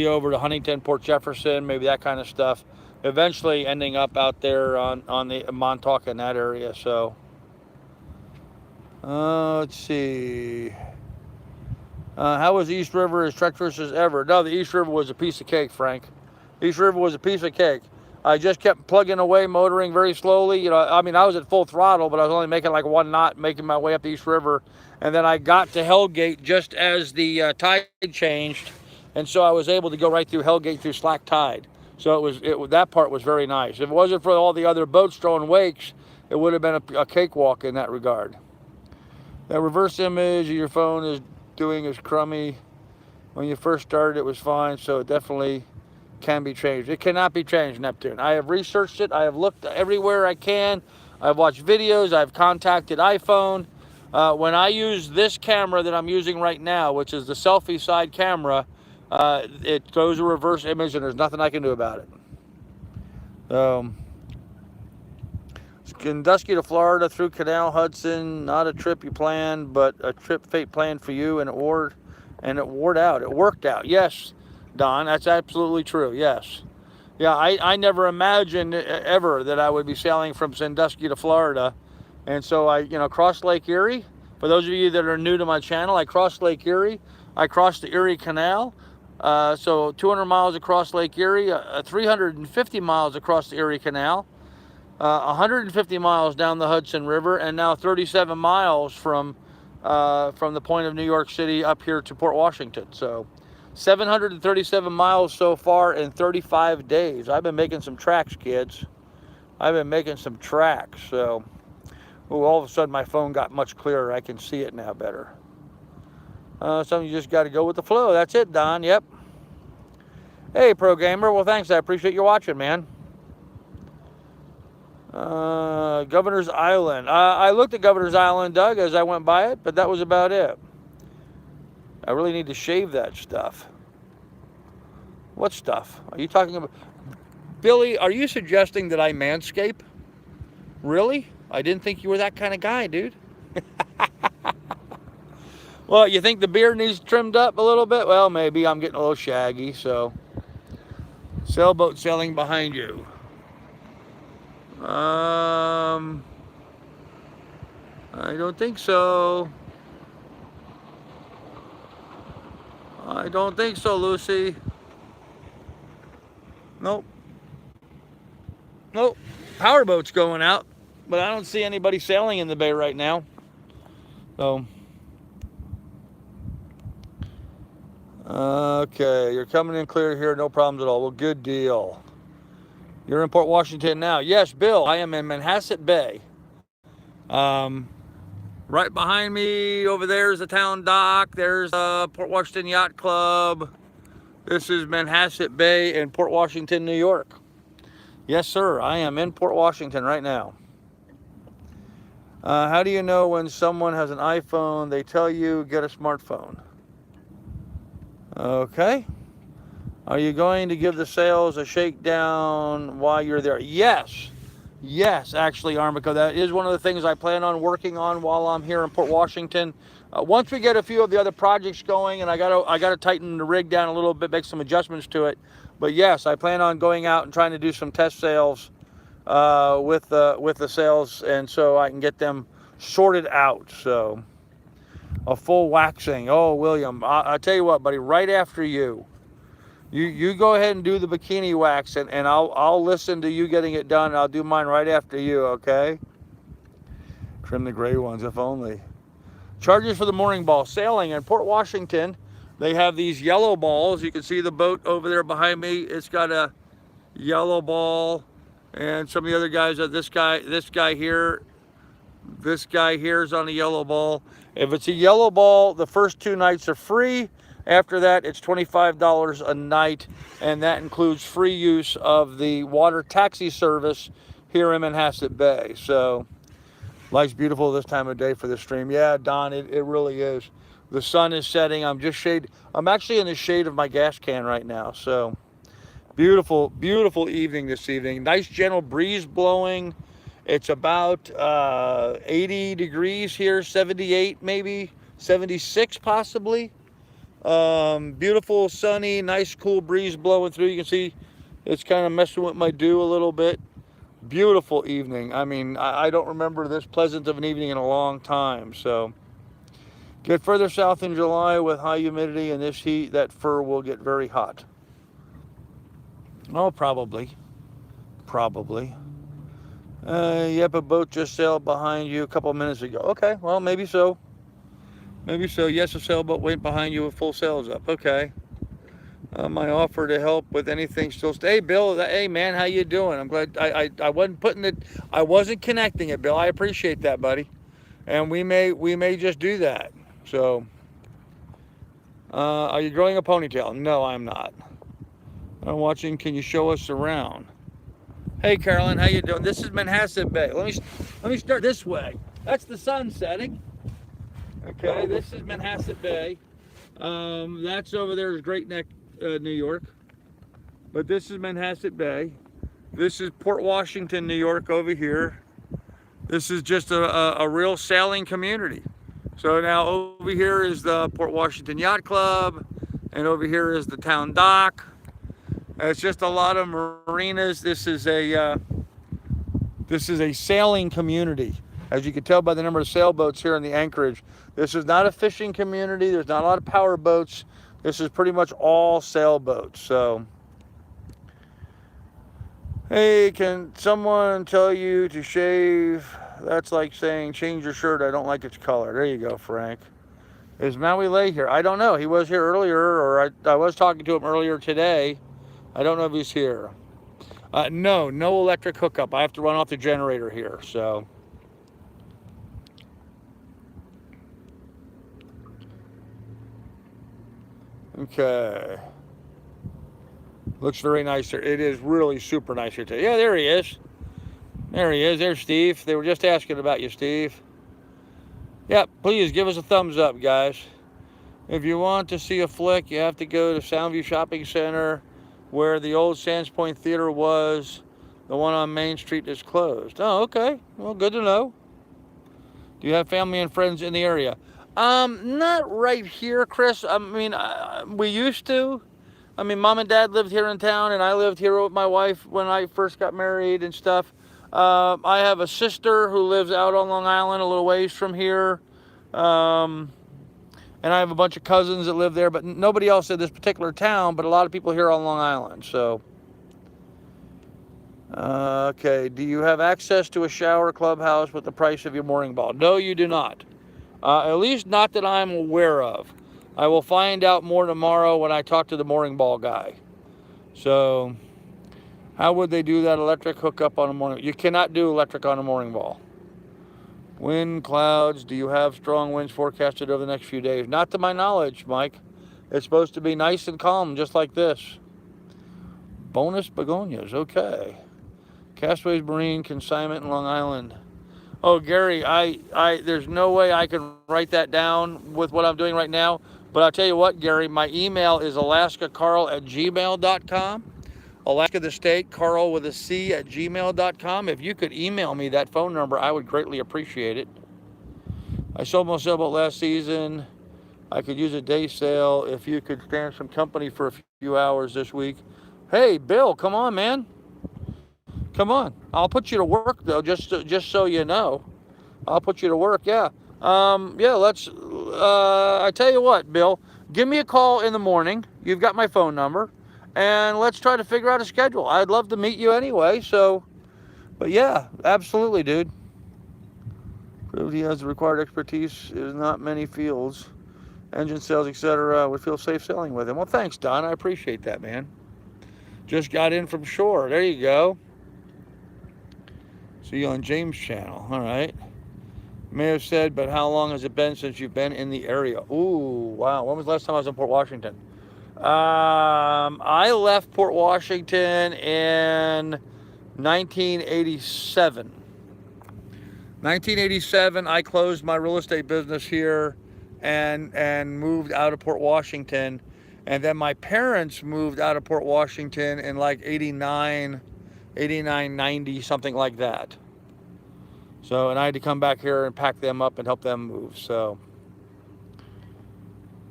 over to Huntington, Port Jefferson, maybe that kind of stuff. Eventually ending up out there on the Montauk in that area. So let's see. How was the East River as treacherous as ever? No, the East River was a piece of cake, Frank. East River was a piece of cake. I just kept plugging away, motoring very slowly. You know, I mean, I was at full throttle, but I was only making like 1 knot, making my way up the East River. And then I got to Hellgate just as the tide changed. And so I was able to go right through Hellgate through slack tide. So that part was very nice. If it wasn't for all the other boats throwing wakes, it would have been a cakewalk in that regard. That reverse image of your phone is doing is crummy. When you first started, it was fine, so it definitely can be changed. It cannot be changed, Neptune. I have researched it. I have looked everywhere I can. I've watched videos. I've contacted iPhone. When I use this camera that I'm using right now, which is the selfie side camera, it throws a reverse image, and there's nothing I can do about it. Sandusky to Florida through Canal Hudson, not a trip you planned, but a trip fate planned for you, and it worked out. It worked out. Yes, Don, that's absolutely true. Yes. Yeah, I never imagined ever that I would be sailing from Sandusky to Florida. And so I crossed Lake Erie. For those of you that are new to my channel, I crossed Lake Erie. I crossed the Erie Canal. So 200 miles across Lake Erie, 350 miles across the Erie Canal, 150 miles down the Hudson River, and now 37 miles from the point of New York City up here to Port Washington. So 737 miles so far in 35 days. I've been making some tracks, kids. I've been making some tracks. So, all of a sudden my phone got much clearer. I can see it now better. Some of you just got to go with the flow. That's it, Don. Yep. Hey, Pro Gamer. Well, thanks. I appreciate you watching, man. Governor's Island. I looked at Governor's Island, Doug, as I went by it, but that was about it. I really need to shave that stuff. What stuff? Are you talking about? Billy, are you suggesting that I manscape? Really? I didn't think you were that kind of guy, dude. Well, you think the beard needs trimmed up a little bit? Well, maybe. I'm getting a little shaggy, so. Sailboat sailing behind you. I don't think so. I don't think so, Lucy. Nope. Nope. Powerboat's going out, but I don't see anybody sailing in the bay right now. So. Okay, you're coming in clear here, no problems at all. Well, good deal. You're in Port Washington now. Yes, Bill, I am in Manhasset Bay. Right behind me over there is the town dock. There's Port Washington Yacht Club. This is Manhasset Bay in Port Washington, New York. Yes, sir, I am in Port Washington right now. How do you know when someone has an iPhone? They tell you get a smartphone. Okay. Are you going to give the sales a shakedown while you're there? Yes. Yes, actually, Armico, that is one of the things I plan on working on while I'm here in Port Washington. Once we get a few of the other projects going, and I gotta tighten the rig down a little bit, make some adjustments to it. But yes, I plan on going out and trying to do some test sales with the sales, and so I can get them sorted out. So a full waxing. Oh, William, I tell you what, buddy, right after you. You go ahead and do the bikini wax, and I'll listen to you getting it done. I'll do mine right after you, okay? Trim the gray ones, if only. Charges for the mooring ball. Sailing in Port Washington, they have these yellow balls. You can see the boat over there behind me. It's got a yellow ball, and some of the other guys are this guy here. This guy here is on a yellow ball. If it's a yellow ball, the first 2 nights are free. After that, it's $25 a night, and that includes free use of the water taxi service here in Manhasset Bay. So, life's beautiful this time of day for the stream. Yeah, Don, it really is. The sun is setting. I'm actually in the shade of my gas can right now. So, beautiful, beautiful evening this evening. Nice gentle breeze blowing. It's about 80 degrees here, 78 maybe, 76 possibly. Beautiful, sunny, nice, cool breeze blowing through. You can see it's kind of messing with my dew a little bit. Beautiful evening. I mean, I don't remember this pleasant of an evening in a long time. So, get further south in July with high humidity and this heat, that fur will get very hot. Oh, probably. Probably. Yep, a boat just sailed behind you a couple of minutes ago. Okay, well, maybe so. Maybe so. Yes, a sailboat went behind you with full sails up. Okay. My offer to help with anything still. Hey, Bill. Hey, man, how you doing? I'm glad I wasn't putting it. I wasn't connecting it, Bill. I appreciate that, buddy. And we may just do that. So, are you growing a ponytail? No, I'm not. I'm watching. Can you show us around? Hey, Carolyn, how you doing? This is Manhasset Bay. Let me start this way. That's the sun setting. Okay, this is Manhasset Bay. That's over there is Great Neck, New York. But this is Manhasset Bay. This is Port Washington, New York over here. This is just a real sailing community. So now over here is the Port Washington Yacht Club, and over here is the town dock. It's just a lot of marinas. This is a sailing community. As you can tell by the number of sailboats here in the anchorage, this is not a fishing community. There's not a lot of power boats. This is pretty much all sailboats. So, hey, can someone tell you to shave? That's like saying change your shirt. I don't like its color. There you go, Frank. Is Maui Lay here? I don't know. He was here earlier, or I was talking to him earlier today. I don't know if he's here. No electric hookup. I have to run off the generator here, so. Okay. Looks very nice here. It is really super nice here today. Yeah, there he is. There he is. There's Steve. They were just asking about you, Steve. Yeah, please give us a thumbs up, guys. If you want to see a flick, you have to go to Soundview Shopping Center, where the old Sands Point Theater was. The one on Main Street is closed. Oh, okay. Well, good to know. Do you have family and friends in the area? Not right here, Chris. I mean, we used to. I mean, Mom and Dad lived here in town, and I lived here with my wife when I first got married and stuff. I have a sister who lives out on Long Island, a little ways from here. And I have a bunch of cousins that live there, but nobody else in this particular town, but a lot of people here on Long Island, so. Okay, do you have access to a shower clubhouse with the price of your mooring ball? No, you do not. At least not that I'm aware of. I will find out more tomorrow when I talk to the mooring ball guy. So, how would they do that electric hookup on a mooring? You cannot do electric on a mooring ball. Wind, clouds, do you have strong winds forecasted over the next few days? Not to my knowledge, Mike. It's supposed to be nice and calm, just like this. Bonus begonias, okay. Castaways Marine consignment in Long Island. Oh, Gary, there's no way I can write that down with what I'm doing right now. But I'll tell you what, Gary, my email is alaskacarl@gmail.com. Alaska the state, Carl with a C at gmail.com. If you could email me that phone number, I would greatly appreciate it. I sold my sailboat last season. I could use a day sail if you could stand some company for a few hours this week. Hey, Bill, come on, man. Come on. I'll put you to work though, just so you know. I'll put you to work. Yeah. Yeah. Let's. I tell you what, Bill. Give me a call in the morning. You've got my phone number, and let's try to figure out a schedule. I'd love to meet you anyway. So, but yeah, absolutely, dude. Proved he has the required expertise. Is not many fields, engine sales, etc. Would feel safe sailing with him. Well, thanks, Don. I appreciate that, man. Just got in from shore. There you go. See you on James' channel. All right. May have said, but how long has it been since you've been in the area? Ooh, wow. When was the last time I was in Port Washington? I left Port Washington in 1987. 1987, I closed my real estate business here and moved out of Port Washington. And then my parents moved out of Port Washington in like 89, 90, something like that. So, and I had to come back here and pack them up and help them move. So,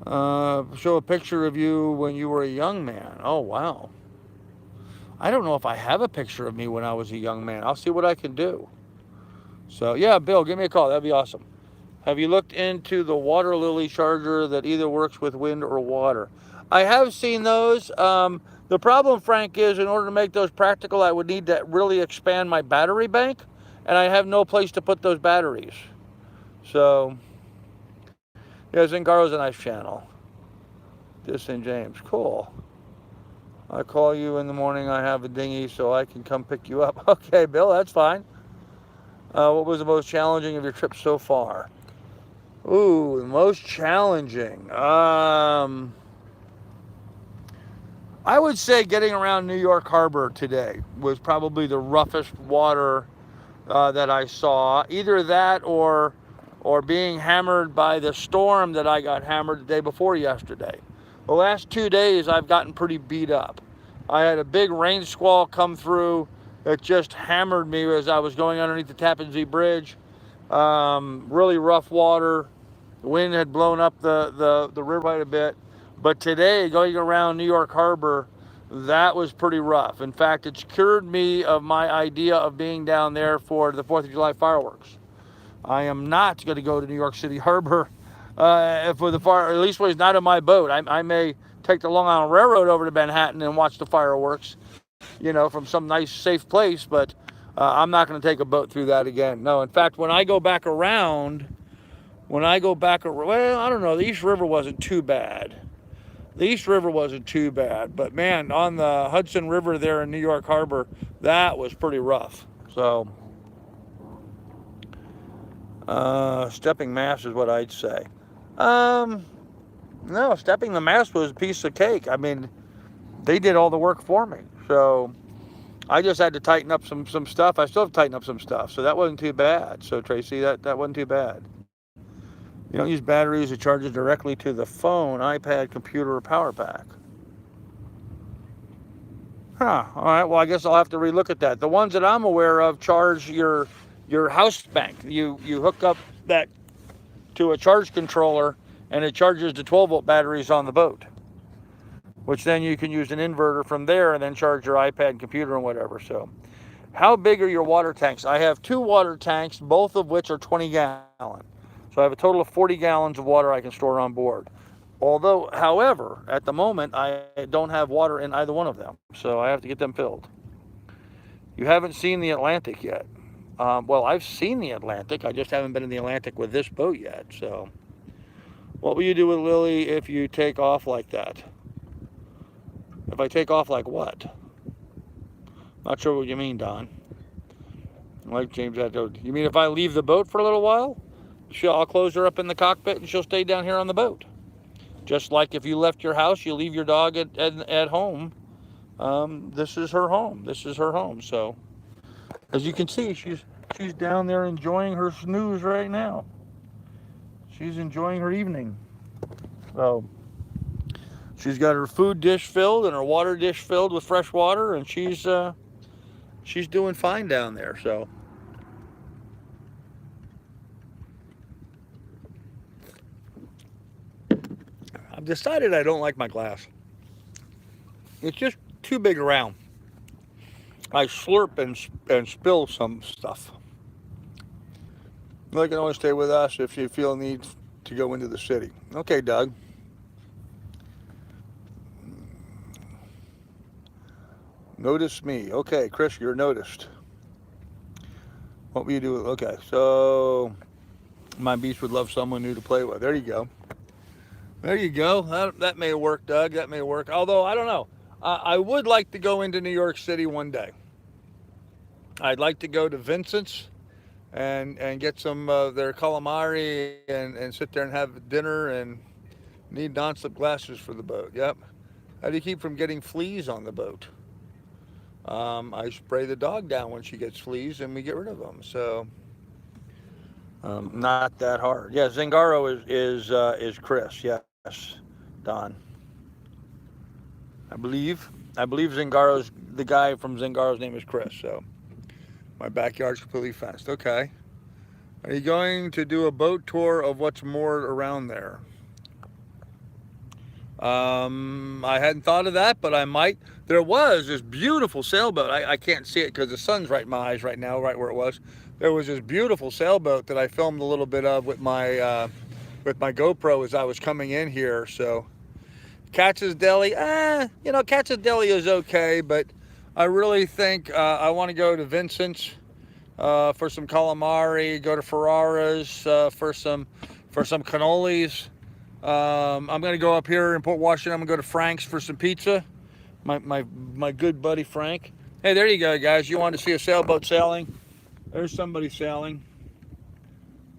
show a picture of you when you were a young man. Oh, wow. I don't know if I have a picture of me when I was a young man. I'll see what I can do. So, yeah, Bill, give me a call. That'd be awesome. Have you looked into the water lily charger that either works with wind or water? I have seen those. The problem, Frank, is in order to make those practical, I would need to really expand my battery bank, and I have no place to put those batteries. So, yeah, Zingaro's a nice channel. This in James. Cool. I call you in the morning. I have a dinghy, so I can come pick you up. Okay, Bill, that's fine. What was the most challenging of your trip so far? Ooh, the most challenging. I would say getting around New York Harbor today was probably the roughest water that I saw. Either that or being hammered by the storm that I got hammered the day before yesterday. The last 2 days I've gotten pretty beat up. I had a big rain squall come through that just hammered me as I was going underneath the Tappan Zee Bridge. Really rough water. The wind had blown up the river quite a bit. But today, going around New York Harbor, that was pretty rough. In fact, it's cured me of my idea of being down there for the 4th of July fireworks. I am not going to go to New York City Harbor for the fire, at least when it's not in my boat. I may take the Long Island Railroad over to Manhattan and watch the fireworks, from some nice, safe place, but I'm not going to take a boat through that again. No, in fact, when I go back around, well, I don't know, the East River wasn't too bad. But man, on the Hudson River there in New York Harbor, that was pretty rough. So, stepping mast is what I'd say. No, stepping the mast was a piece of cake. I mean, they did all the work for me. So, I just had to tighten up some stuff. I still have to tighten up some stuff. So that wasn't too bad. So, Tracy, that wasn't too bad. You don't use batteries, it charges directly to the phone, iPad, computer, or power pack. Huh, all right, well, I guess I'll have to relook at that. The ones that I'm aware of charge your house bank. You hook up that to a charge controller, and it charges the 12-volt batteries on the boat, which then you can use an inverter from there and then charge your iPad, computer, and whatever. So, how big are your water tanks? I have 2 water tanks, both of which are 20-gallon. So I have a total of 40 gallons of water I can store on board. However, at the moment, I don't have water in either one of them. So I have to get them filled. You haven't seen the Atlantic yet. Well, I've seen the Atlantic. I just haven't been in the Atlantic with this boat yet. So what will you do with Lily if you take off like that? If I take off like what? Not sure what you mean, Don. Like James had told you. mean if I leave the boat for a little while? I'll close her up in the cockpit and she'll stay down here on the boat. Just like if you left your house, you leave your dog at home. This is her home. So, as you can see, She's down there enjoying her snooze right now. She's enjoying her evening. So she's got her food dish filled and her water dish filled with fresh water, and she's doing fine down there. So I've decided I don't like my glass. It's just too big around. I slurp and spill some stuff. You can always stay with us if you feel a need to go into the city. Okay, Doug. Notice me. Okay, Chris, you're noticed. What will you do? Okay, so my beast would love someone new to play with. There you go. There you go. That may work, Doug. That may work. Although, I don't know. I would like to go into New York City one day. I'd like to go to Vincent's and get some their calamari and sit there and have dinner and need non-slip glasses for the boat. Yep. How do you keep from getting fleas on the boat? I spray the dog down when she gets fleas and we get rid of them. So not that hard. Yeah, Zingaro is Chris. Yes, Don. I believe Zingaro's the guy from Zingaro's name is Chris. So my backyard's completely fenced. Okay. Are you going to do a boat tour of what's moored around there? I hadn't thought of that, but I might. There was this beautiful sailboat. I can't see it because the sun's right in my eyes right now, right where it was. There was this beautiful sailboat that I filmed a little bit of with my GoPro as I was coming in here. So Katz's Deli, Katz's Deli is okay, but I really think I want to go to Vincent's for some calamari, go to Ferrara's for some cannolis. I'm going to go up here in Port Washington. I'm going to go to Frank's for some pizza. My good buddy Frank. Hey, there you go, guys. You want to see a sailboat sailing? There's somebody sailing.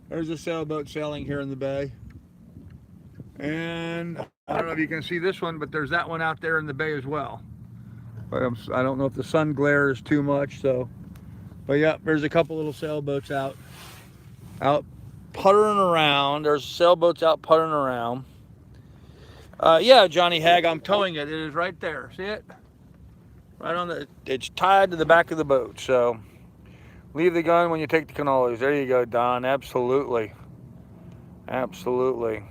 There's a sailboat sailing here in the bay. And I don't know if you can see this one, but there's that one out there in the bay as well. But I don't know if the sun glare is too much. But yeah, there's a couple little sailboats out puttering around. There's sailboats out puttering around. Yeah, Johnny Hag, I'm towing it. It is right there. See it? Right on it's tied to the back of the boat. So leave the gun when you take the cannolis. There you go, Don. Absolutely. Absolutely.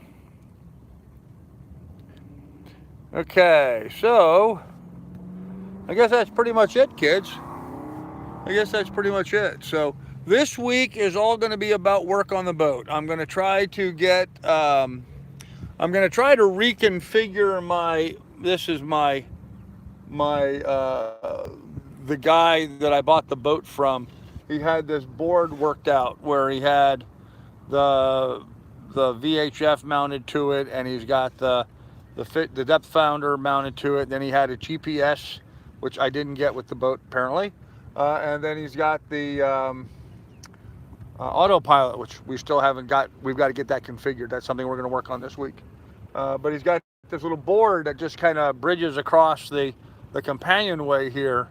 Okay, so I guess that's pretty much it, kids. I guess that's pretty much it. So this week is all going to be about work on the boat. I'm going to try to get, I'm going to try to reconfigure this is the guy that I bought the boat from. He had this board worked out where he had the VHF mounted to it, and he's got the depth finder mounted to it. Then he had a GPS, which I didn't get with the boat apparently. And then he's got the autopilot, which we still haven't got. We've got to get that configured. That's something we're going to work on this week. But he's got this little board that just kind of bridges across the companionway here.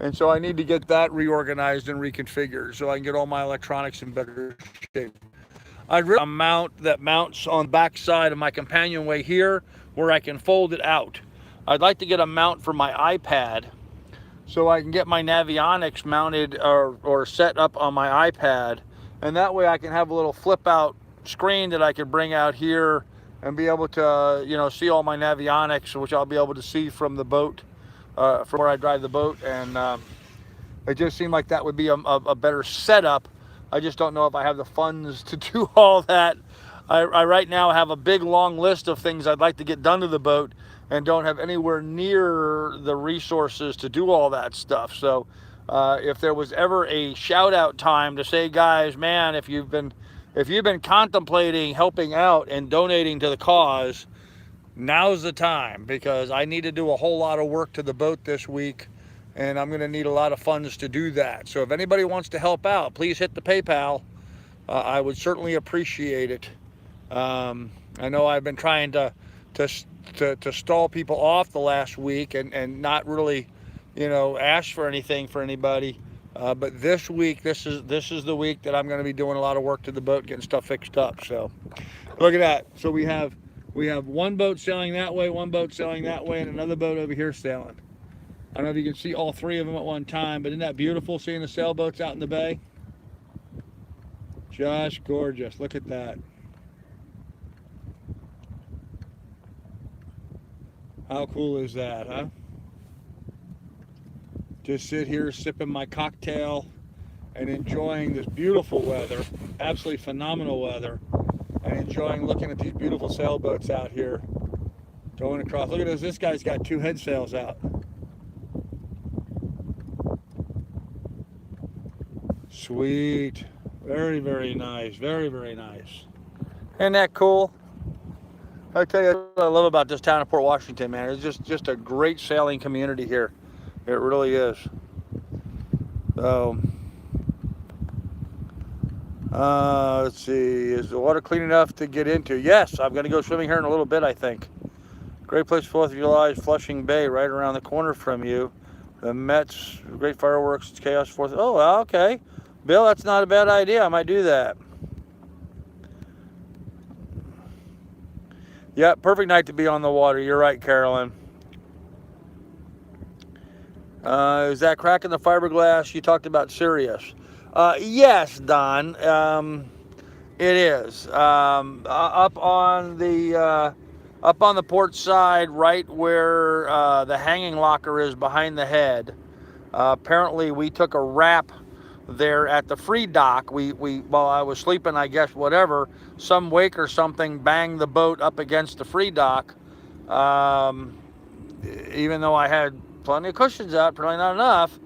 And so I need to get that reorganized and reconfigured so I can get all my electronics in better shape. I'd really a mount that mounts on the back side of my companionway here where I can fold it out. I'd like to get a mount for my iPad so I can get my Navionics mounted or set up on my iPad, and that way I can have a little flip out screen that I could bring out here and be able to see all my Navionics, which I'll be able to see from the boat, from where I drive the boat. And it just seemed like that would be a better setup. I just don't know if I have the funds to do all that. I right now have a big long list of things I'd like to get done to the boat and don't have anywhere near the resources to do all that stuff. So if there was ever a shout out time to say, guys, man, if you've been contemplating helping out and donating to the cause, now's the time, because I need to do a whole lot of work to the boat this week, and I'm going to need a lot of funds to do that. So if anybody wants to help out, please hit the PayPal. I would certainly appreciate it. I know I've been trying to stall people off the last week and not really, ask for anything for anybody. But this week, this is the week that I'm going to be doing a lot of work to the boat, getting stuff fixed up. So look at that. So we have one boat sailing that way, one boat sailing that way, and another boat over here sailing. I don't know if you can see all three of them at one time, but isn't that beautiful seeing the sailboats out in the bay? Just gorgeous. Look at that. How cool is that, huh? Just sit here sipping my cocktail and enjoying this beautiful weather, absolutely phenomenal weather, and enjoying looking at these beautiful sailboats out here going across. Look at this. This guy's got two head sails out. Sweet. Very, very nice. Very, very nice. Isn't that cool? I tell you what I love about this town of Port Washington, man. It's just a great sailing community here. It really is. So, let's see. Is the water clean enough to get into? Yes, I'm going to go swimming here in a little bit, I think. Great place for 4th of July is Flushing Bay, right around the corner from you. The Mets, great fireworks, it's chaos 4th. Oh, okay. Bill, that's not a bad idea. I might do that. Yeah, perfect night to be on the water. You're right, Carolyn. Is that crack in the fiberglass you talked about serious? Yes, Don. It is. Up on the port side, right where the hanging locker is behind the head. Apparently, we took a wrap there at the free dock. We while I was sleeping, I guess whatever, some wake or something banged the boat up against the free dock. Even though I had plenty of cushions out, probably not enough.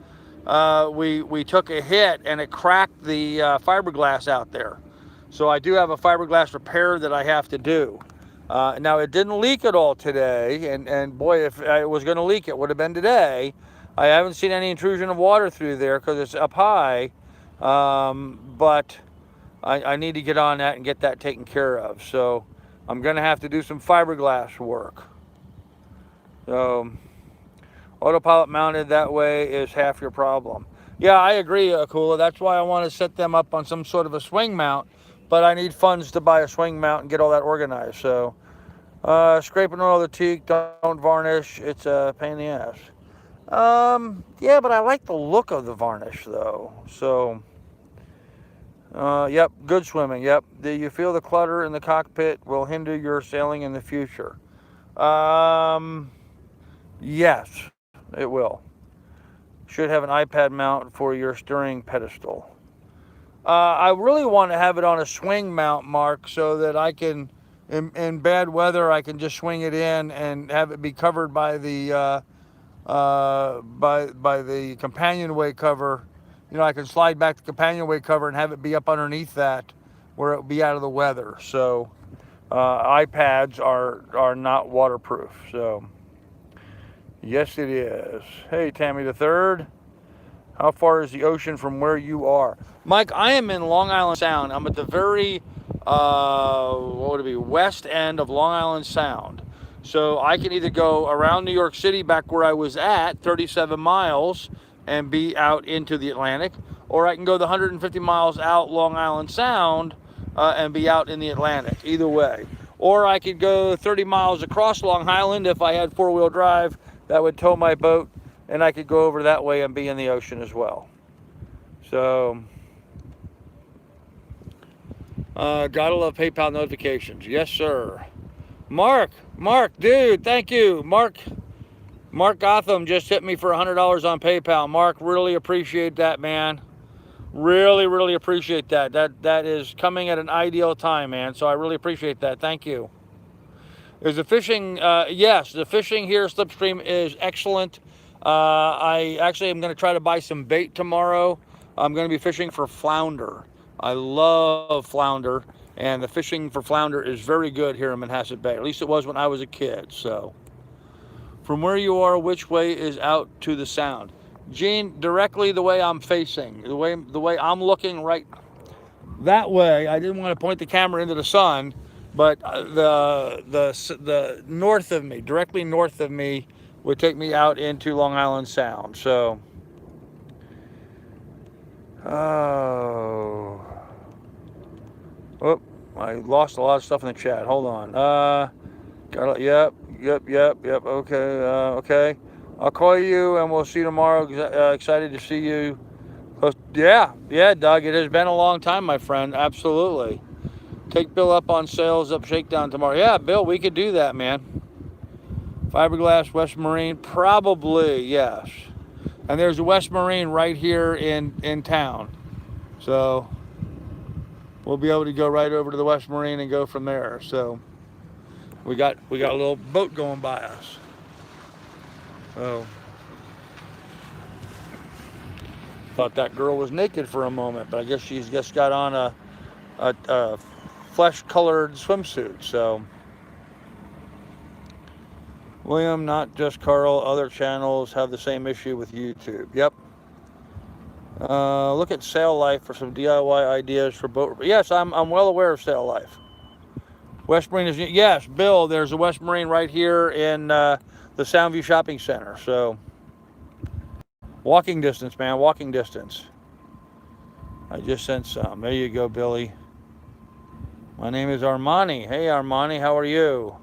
We took a hit and it cracked the fiberglass out there. So I do have a fiberglass repair that I have to do. Now it didn't leak at all today, and boy, if it was going to leak, it would have been today. I haven't seen any intrusion of water through there because it's up high, but I need to get on that and get that taken care of. So I'm going to have to do some fiberglass work. So autopilot mounted that way is half your problem. Yeah, I agree, Akula. That's why I want to set them up on some sort of a swing mount, but I need funds to buy a swing mount and get all that organized. So scrape and oil the teak, don't varnish. It's a pain in the ass. Yeah, but I like the look of the varnish though. So, yep, good swimming. Yep. Do you feel the clutter in the cockpit will hinder your sailing in the future? Yes, it will. Should have an iPad mount for your steering pedestal. I really want to have it on a swing mount, Mark, so that I can, in bad weather, I can just swing it in and have it be covered by the by the companionway cover. You know, I can slide back the companionway cover and have it be up underneath that, where it will be out of the weather. So iPads are not waterproof. So yes, it is. Hey, Tammy the Third. How far is the ocean from where you are? Mike, I am in Long Island Sound. I'm at the very, what would it be, west end of Long Island Sound. So I can either go around New York City back where I was at, 37 miles, and be out into the Atlantic, or I can go the 150 miles out Long Island Sound and be out in the Atlantic, either way. Or I could go 30 miles across Long Island if I had four-wheel drive. That would tow my boat, and I could go over that way and be in the ocean as well. So, gotta love PayPal notifications. Yes, sir. Mark, dude, thank you. Mark Gotham just hit me for $100 on PayPal. Mark, really appreciate that, man. Really appreciate that. That is coming at an ideal time, man. So I really appreciate that. Thank you. Is the fishing? Yes, the fishing here, Slipstream, is excellent. I actually am going to try to buy some bait tomorrow. I'm going to be fishing for flounder. I love flounder, and the fishing for flounder is very good here in Manhasset Bay. At least it was when I was a kid. So, from where you are, which way is out to the sound? Gene, directly the way I'm facing, the way I'm looking right that way. I didn't want to point the camera into the sun, but the north of me, directly north of me, would take me out into Long Island Sound. So Oh. Oh, I lost a lot of stuff in the chat. Hold on. Yep. Okay. Okay. I'll call you and we'll see you tomorrow. Excited to see you. Yeah, Doug. It has been a long time, my friend. Absolutely. Take Bill up on sales up shakedown tomorrow. Yeah, Bill, we could do that, man. Fiberglass West Marine, probably yes. And there's a West Marine right here in town, so we'll be able to go right over to the West Marine and go from there. So we got a little boat going by us. So thought that girl was naked for a moment, but I guess she's just got on a flesh-colored swimsuit. So William, not just Carl, other channels have the same issue with YouTube. Yep. Look at Sail Life for some DIY ideas for boat. Yes, I'm well aware of Sail Life. West Marine is, yes, Bill, there's a West Marine right here in the Soundview Shopping Center. So walking distance, man, walking distance. I just sent some. There you go, Billy. My name is Armani. Hey, Armani, how are you?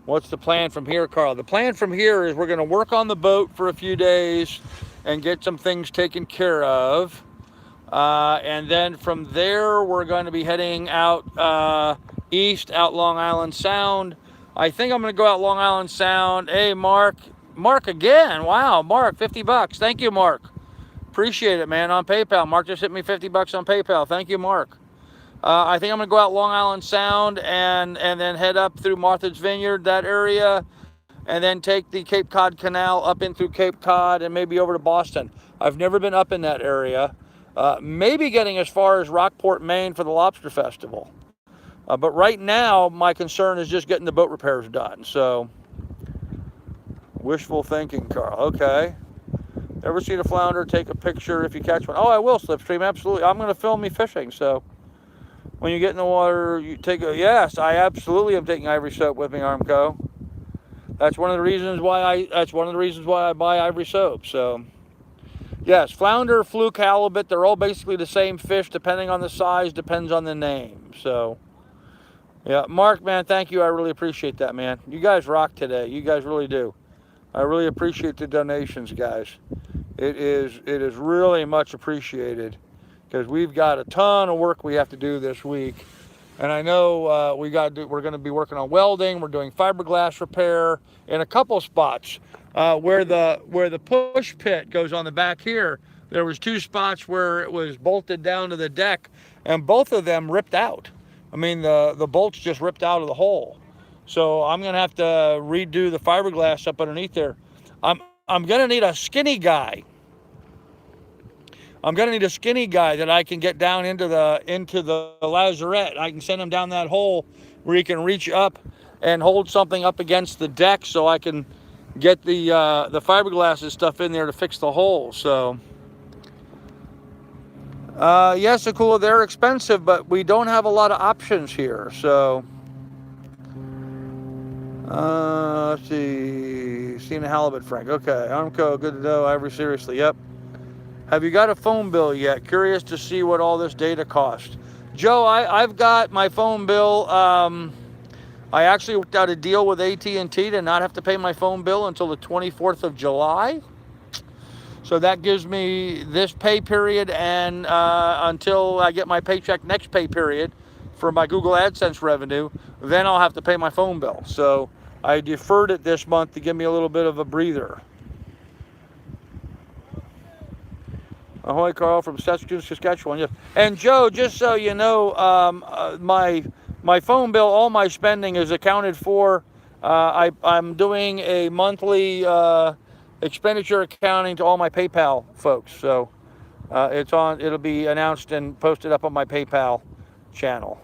What's the plan from here, Carl? The plan from here is we're going to work on the boat for a few days and get some things taken care of. And then from there, we're going to be heading out east, out Long Island Sound. I think I'm going to go out Long Island Sound. Hey, Mark. Mark again. Wow, Mark, 50 bucks. Thank you, Mark. Appreciate it, man, on PayPal. Mark just hit me 50 bucks on PayPal. Thank you, Mark. I think I'm going to go out Long Island Sound and then head up through Martha's Vineyard, that area, and then take the Cape Cod Canal up in through Cape Cod and maybe over to Boston. I've never been up in that area. Maybe getting as far as Rockport, Maine for the Lobster Festival. But right now, my concern is just getting the boat repairs done. So, wishful thinking, Carl. Okay. Ever seen a flounder? Take a picture if you catch one. Oh, I will, Slipstream. Absolutely. I'm going to film me fishing. So, when you get in the water, you take a... Yes, I absolutely am taking Ivory Soap with me, Armco. That's one of the reasons why I buy Ivory Soap. So, yes, flounder, fluke, halibut, they're all basically the same fish, depending on the size, depends on the name. So, yeah, Mark, man, thank you. I really appreciate that, man. You guys rock today. You guys really do. I really appreciate the donations, guys. It is really much appreciated because we've got a ton of work we have to do this week. And I know we're going to be working on welding. We're doing fiberglass repair in a couple spots where the push pit goes on the back here. There was 2 spots where it was bolted down to the deck, and both of them ripped out. I mean, the bolts just ripped out of the hole. So I'm going to have to redo the fiberglass up underneath there. I'm going to need a skinny guy. I'm going to need a skinny guy that I can get down into the lazarette. I can send him down that hole where he can reach up and hold something up against the deck so I can get the fiberglass and stuff in there to fix the hole. So, yes, Akula, they're expensive, but we don't have a lot of options here. So, let's see. Seen a halibut, Frank. Okay, Armco, good to know. Ivory, seriously, yep. Have you got a phone bill yet? Curious to see what all this data costs. Joe, I've got my phone bill. I actually worked out a deal with AT&T to not have to pay my phone bill until the 24th of July. So that gives me this pay period and until I get my paycheck next pay period for my Google AdSense revenue, then I'll have to pay my phone bill. So I deferred it this month to give me a little bit of a breather. Ahoy, Carl from Saskatchewan. Yes. And Joe, just so you know, my phone bill, all my spending is accounted for. I'm doing a monthly expenditure accounting to all my PayPal folks. So it'll be announced and posted up on my PayPal channel.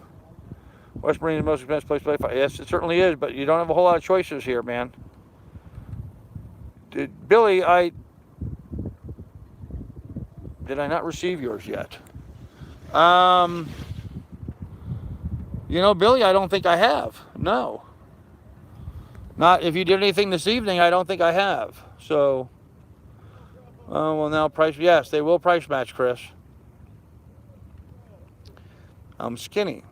West Marine is the most expensive place to play. Yes, it certainly is, but you don't have a whole lot of choices here, man. Billy, did I not receive yours yet? Billy, I don't think I have. No. Not if you did anything this evening, I don't think I have. So, Well, now price. Yes, they will price match, Chris. I'm skinny.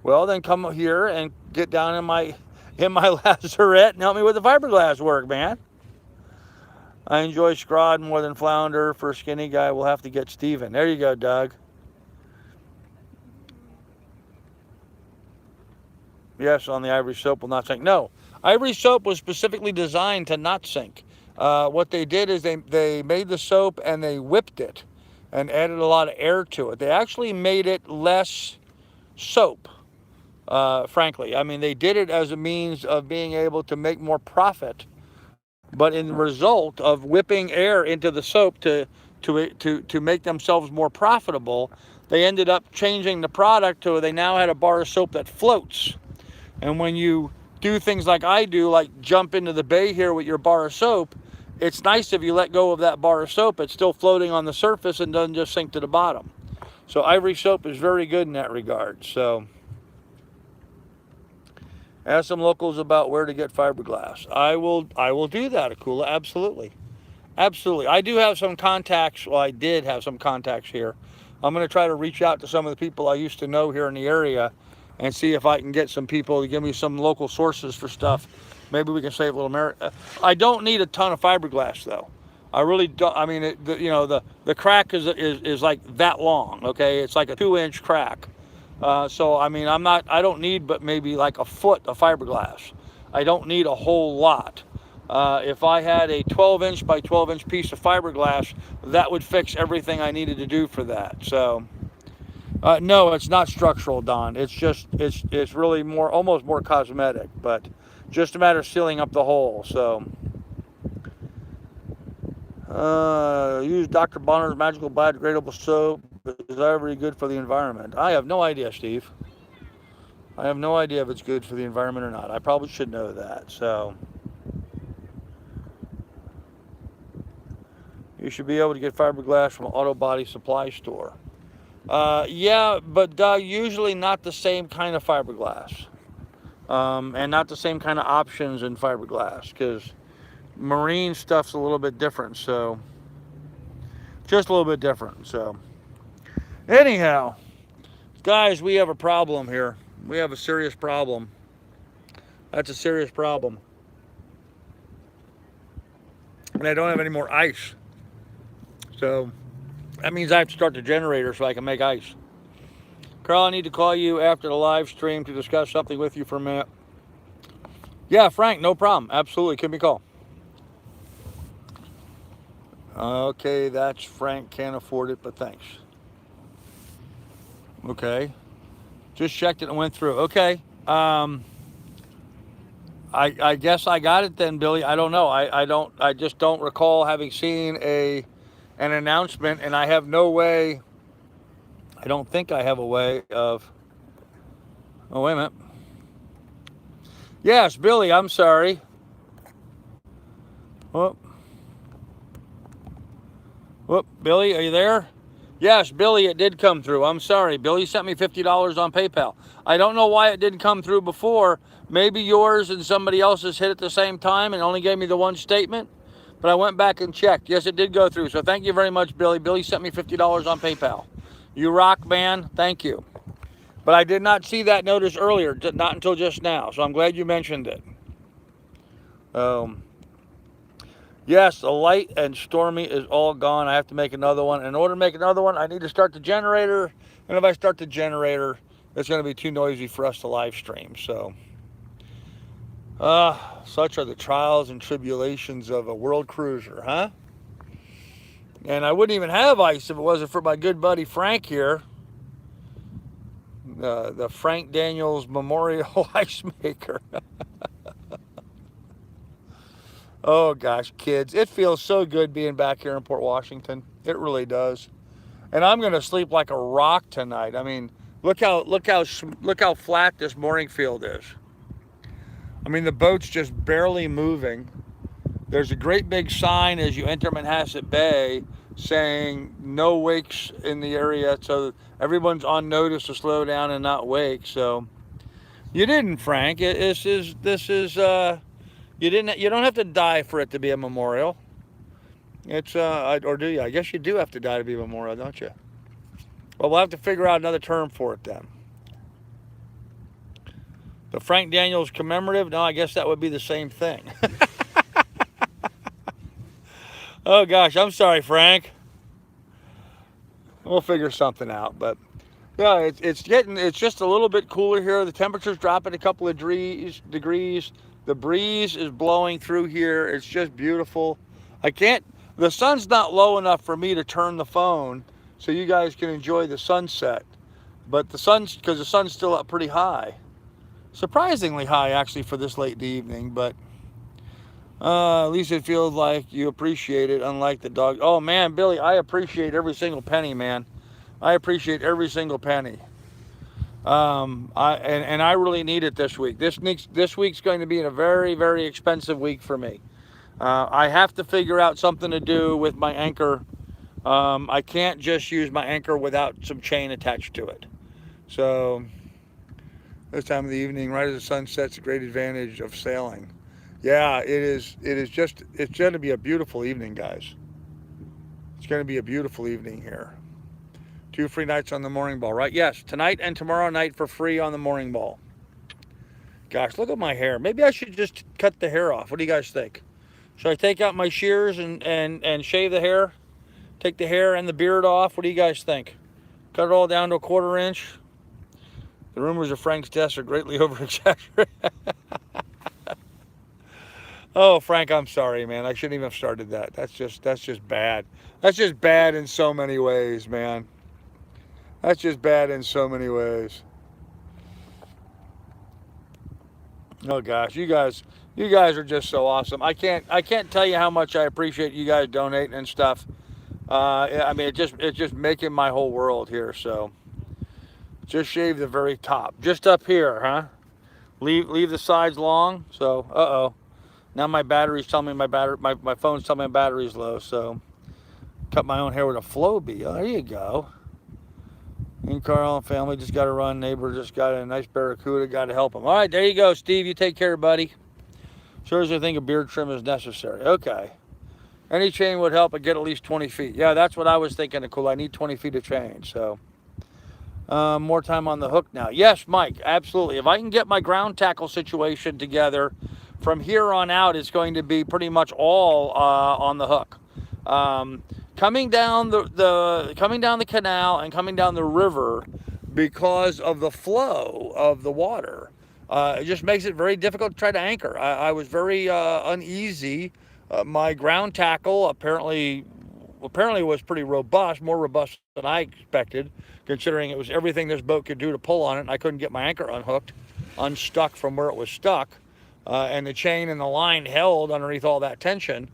Well, then come here and get down in my lazarette and help me with the fiberglass work, man. I enjoy scrod more than flounder. For a skinny guy, we'll have to get Steven. There you go, Doug. Yes, on the ivory soap will not sink. No, ivory soap was specifically designed to not sink. What they did is they made the soap and they whipped it and added a lot of air to it. They actually made it less soap, frankly. I mean, they did it as a means of being able to make more profit. But in the result of whipping air into the soap to make themselves more profitable, they ended up changing the product to they now had a bar of soap that floats. And when you do things like I do, like jump into the bay here with your bar of soap, it's nice if you let go of that bar of soap, it's still floating on the surface and doesn't just sink to the bottom. So ivory soap is very good in that regard. So ask some locals about where to get fiberglass. I will do that, Akula, absolutely. Absolutely. I do have some contacts. Well, I did have some contacts here. I'm going to try to reach out to some of the people I used to know here in the area and see if I can get some people to give me some local sources for stuff. Maybe we can save a little merit. I don't need a ton of fiberglass, though. I really don't. I mean, the crack is like that long, okay? It's like a 2-inch crack. So, I mean, I don't need but maybe like a foot of fiberglass. I don't need a whole lot. If I had a 12-inch by 12-inch piece of fiberglass, that would fix everything I needed to do for that. So, no, it's not structural, Don. It's really almost more cosmetic, but just a matter of sealing up the hole. So, use Dr. Bonner's magical biodegradable soap. Is ivory good for the environment? I have no idea, Steve. I have no idea if it's good for the environment or not. I probably should know that. So. You should be able to get fiberglass from an auto body supply store. Yeah, but usually not the same kind of fiberglass. And not the same kind of options in fiberglass, because marine stuff's a little bit different. So, just a little bit different. So, anyhow, guys, we have a problem here. We have a serious problem. That's a serious problem. And I don't have any more ice. So that means I have to start the generator so I can make ice. Carl, I need to call you after the live stream to discuss something with you for a minute. Yeah, Frank, no problem. Absolutely. Give me a call. Okay, that's Frank. Can't afford it, but thanks. Okay. Just checked it and went through. Okay. I guess I got it then, Billy. I don't know. I just don't recall having seen an announcement, and I have no way. I don't think I have a way of. Oh, wait a minute. Yes, Billy, I'm sorry. Whoop. Whoop, Billy, are you there? Yes, Billy, it did come through. I'm sorry. Billy sent me $50 on PayPal. I don't know why it didn't come through before. Maybe yours and somebody else's hit at the same time and only gave me the one statement. But I went back and checked. Yes, it did go through. So thank you very much, Billy. Billy sent me $50 on PayPal. You rock, man. Thank you. But I did not see that notice earlier, not until just now. So I'm glad you mentioned it. Yes, the light and stormy is all gone. I have to make another one. In order to make another one, I need to start the generator. And if I start the generator, it's going to be too noisy for us to live stream. So, such are the trials and tribulations of a world cruiser, huh? And I wouldn't even have ice if it wasn't for my good buddy Frank here. The Frank Daniels Memorial Ice Maker. Oh gosh, kids, it feels so good being back here in Port Washington. It really does. And I'm going to sleep like a rock tonight. I mean, look how flat this mooring field is. I mean, the boat's just barely moving. There's a great big sign as you enter Manhasset Bay saying no wakes in the area, so everyone's on notice to slow down and not wake. So you didn't, Frank. This is you don't have to die for it to be a memorial. It's or do you? I guess you do have to die to be memorial, don't you? Well, we'll have to figure out another term for it then. The Frank Daniels commemorative? No, I guess that would be the same thing. Oh gosh, I'm sorry, Frank. We'll figure something out, but yeah, it's just a little bit cooler here. The temperature's dropping a couple of degrees. The breeze is blowing through here. It's just beautiful. I can't. The sun's not low enough for me to turn the phone so you guys can enjoy the sunset. But because the sun's still up pretty high, surprisingly high actually for this late in the evening. But at least it feels like you appreciate it, unlike the dog. Oh man, Billy, I appreciate every single penny, man. I appreciate every single penny. I really need it this week. This week's going to be a very, very expensive week for me. I have to figure out something to do with my anchor. I can't just use my anchor without some chain attached to it. So this time of the evening, right as the sun sets, a great advantage of sailing. Yeah, it is. It's going to be a beautiful evening, guys. It's going to be a beautiful evening here. 2 free nights on the Mooring Ball, right? Yes, tonight and tomorrow night for free on the Mooring Ball. Gosh, look at my hair. Maybe I should just cut the hair off. What do you guys think? Should I take out my shears and shave the hair? Take the hair and the beard off? What do you guys think? Cut it all down to a 1/4 inch? The rumors of Frank's death are greatly over-exaggerated. Oh, Frank, I'm sorry, man. I shouldn't even have started that. That's just bad. That's just bad in so many ways, man. That's just bad in so many ways. Oh gosh, you guys are just so awesome. I can't tell you how much I appreciate you guys donating and stuff. I mean, it's just making my whole world here. So just shave the very top, just up here, huh? Leave the sides long. So now my battery's telling me my phone's telling me my battery's low. So cut my own hair with a Flowbee. Oh, there you go. And Carl and family just got to run. Neighbor just got a nice barracuda. Got to help him. All right, there you go, Steve. You take care, buddy. Sure as I think a beard trim is necessary. Okay. Any chain would help. I get at least 20 feet. Yeah, that's what I was thinking, Nicole. I need 20 feet of chain. So more time on the hook now. Yes, Mike, absolutely. If I can get my ground tackle situation together, from here on out, it's going to be pretty much all on the hook. Coming down the canal and coming down the river, because of the flow of the water, it just makes it very difficult to try to anchor. I was very uneasy. My ground tackle apparently was pretty robust, more robust than I expected, considering it was everything this boat could do to pull on it, and I couldn't get my anchor unstuck from where it was stuck, and the chain and the line held underneath all that tension.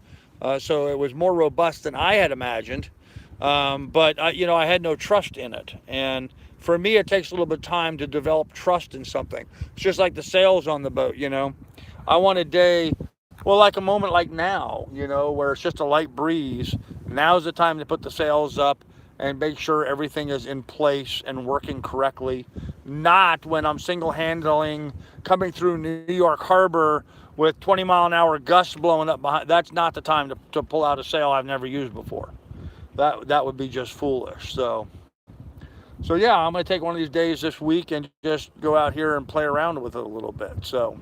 So it was more robust than I had imagined, but I had no trust in it. And for me, it takes a little bit of time to develop trust in something. It's just like the sails on the boat. I want a day, well, like a moment like now, where it's just a light breeze. Now's the time to put the sails up and make sure everything is in place and working correctly. Not when I'm single-handling coming through New York Harbor with 20-mile-an-hour gusts blowing up behind. That's not the time to pull out a sail I've never used before. That would be just foolish. So yeah, I'm going to take one of these days this week and just go out here and play around with it a little bit. So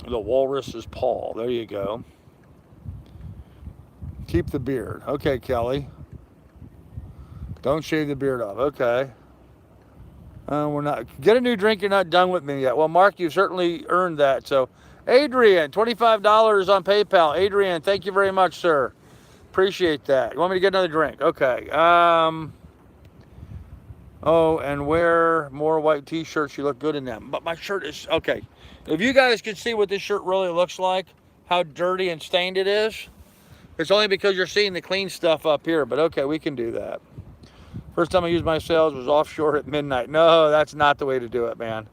the walrus is Paul. There you go. Keep the beard. Okay, Kelly. Don't shave the beard off. Okay. We're not. Get a new drink. You're not done with me yet. Well, Mark, you certainly earned that. So, Adrian, $25 on PayPal. Adrian, thank you very much, sir. Appreciate that. You want me to get another drink? Okay. Oh, and wear more white T-shirts. You look good in them. But my shirt is okay. If you guys could see what this shirt really looks like, how dirty and stained it is, it's only because you're seeing the clean stuff up here. But okay, we can do that. First time I used my sails was offshore at midnight. No, that's not the way to do it, man.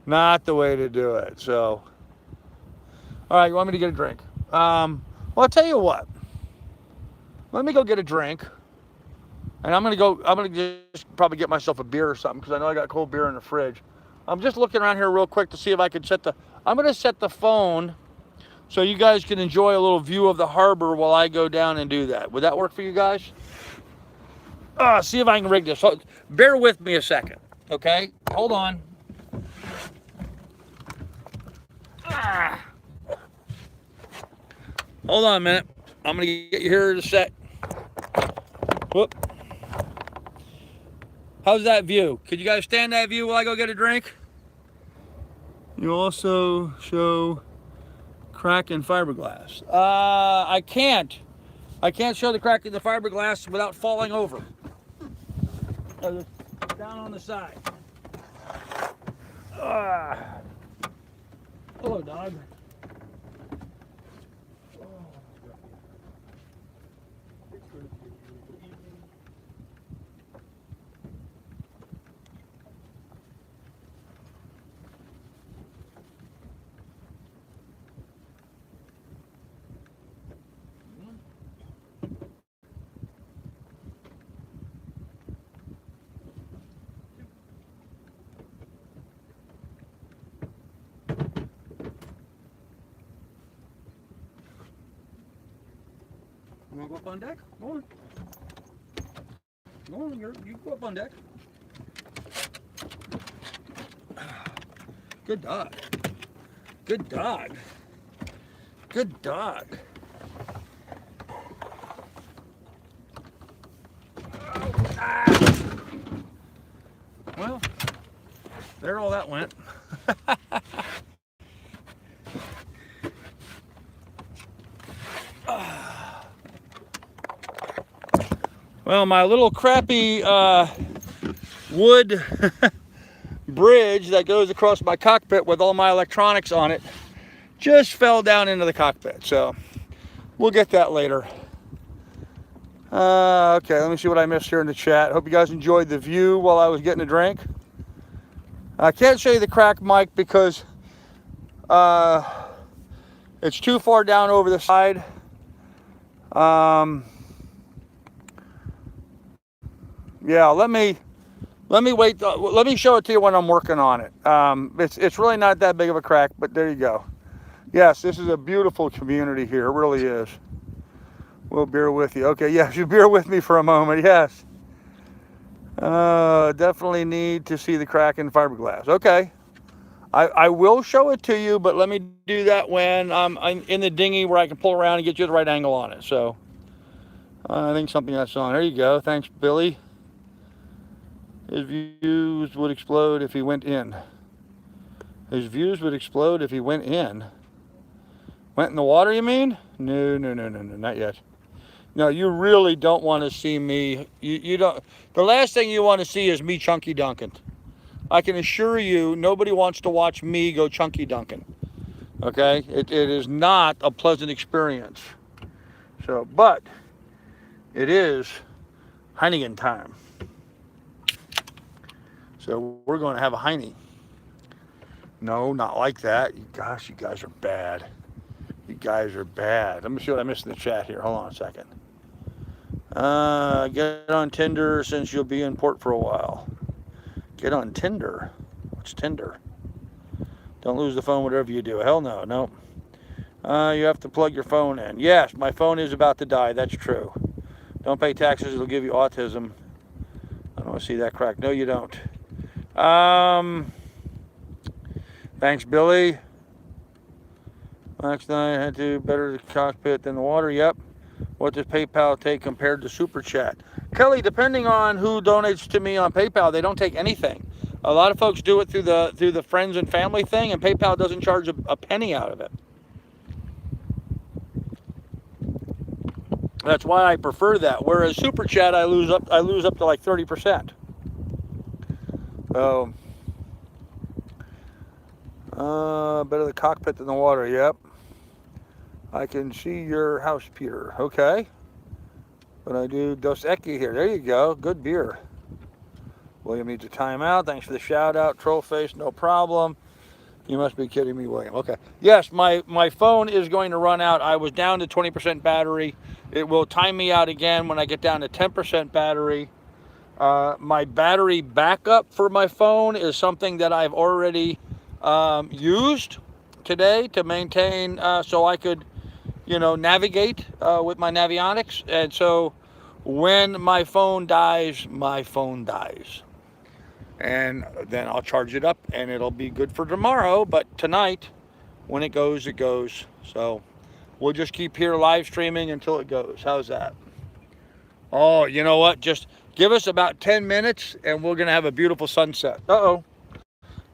Not the way to do it. So, all right, you want me to get a drink? Well, I'll tell you what. Let me go get a drink. And I'm going to just probably get myself a beer or something, because I know I got cold beer in the fridge. I'm just looking around here real quick to see if I can I'm going to set the phone so you guys can enjoy a little view of the harbor while I go down and do that. Would that work for you guys? See if I can rig this. Bear with me a second, okay? Hold on. Hold on a minute. I'm going to get you here in a sec. Whoop. How's that view? Could you guys stand that view while I go get a drink? You also show crack in fiberglass. I can't. I can't show the crack in the fiberglass without falling over. Down on the side. Hello, dog. You want to go up on deck? Go on. Go on, you go up on deck. Good dog. Good dog. Good dog. Well, there all that went. Well, my little crappy wood bridge that goes across my cockpit with all my electronics on it just fell down into the cockpit. So we'll get that later. Okay, let me see what I missed here in the chat. Hope you guys enjoyed the view while I was getting a drink. I can't show you the crack, Mike, because it's too far down over the side. Yeah, let me wait. Let me show it to you when I'm working on it. It's really not that big of a crack, but there you go. Yes, this is a beautiful community here. It really is. We'll bear with you. Okay, yes, you bear with me for a moment. Yes. Definitely need to see the crack in fiberglass. Okay. I will show it to you, but let me do that when I'm in the dinghy where I can pull around and get you the right angle on it. So I think something that's on. There you go. Thanks, Billy. His views would explode if he went in. His views would explode if he went in. Went in the water, you mean? No, not yet. No, you really don't want to see me. You don't. The last thing you want to see is me chunky dunking. I can assure you, nobody wants to watch me go chunky dunking. Okay? It is not a pleasant experience. So, but it is Heineken time. So we're going to have a Heine. No, not like that. Gosh, you guys are bad. You guys are bad. Let me see what I missed in the chat here. Hold on a second. Get on Tinder since you'll be in port for a while. Get on Tinder? What's Tinder? Don't lose the phone, whatever you do. Hell no, no. You have to plug your phone in. Yes, my phone is about to die. That's true. Don't pay taxes. It'll give you autism. I don't want to see that crack. No, you don't. Thanks, Billy. Last night I had to better the cockpit than the water. Yep. What does PayPal take compared to Super Chat? Kelly, depending on who donates to me on PayPal, they don't take anything. A lot of folks do it through the friends and family thing, and PayPal doesn't charge a penny out of it. That's why I prefer that. Whereas Super Chat, I lose up to like 30%. So, better the cockpit than the water. Yep. I can see your house, Peter. Okay. But I do Dos Equis here. There you go. Good beer. William needs a timeout. Thanks for the shout out. Trollface, no problem. You must be kidding me, William. Okay. Yes, my phone is going to run out. I was down to 20% battery. It will time me out again when I get down to 10% battery. My battery backup for my phone is something that I've already used today to maintain so I could, navigate with my navionics. And so when my phone dies, my phone dies. And then I'll charge it up and it'll be good for tomorrow. But tonight, when it goes, it goes. So we'll just keep here live streaming until it goes. How's that? Oh, you know what? Just give us about 10 minutes and we're going to have a beautiful sunset. Uh-oh.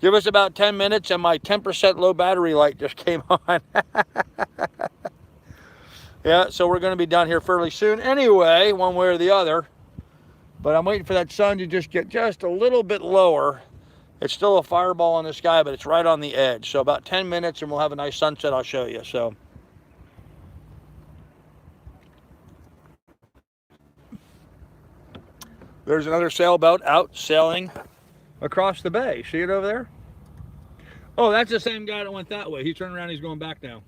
Give us about 10 minutes and my 10% low battery light just came on. Yeah, so we're going to be done here fairly soon anyway, one way or the other. But I'm waiting for that sun to just get just a little bit lower. It's still a fireball in the sky, but it's right on the edge. So about 10 minutes and we'll have a nice sunset. I'll show you. So there's another sailboat out sailing across the bay. See it over there? Oh, that's the same guy that went that way. He turned around, he's going back now.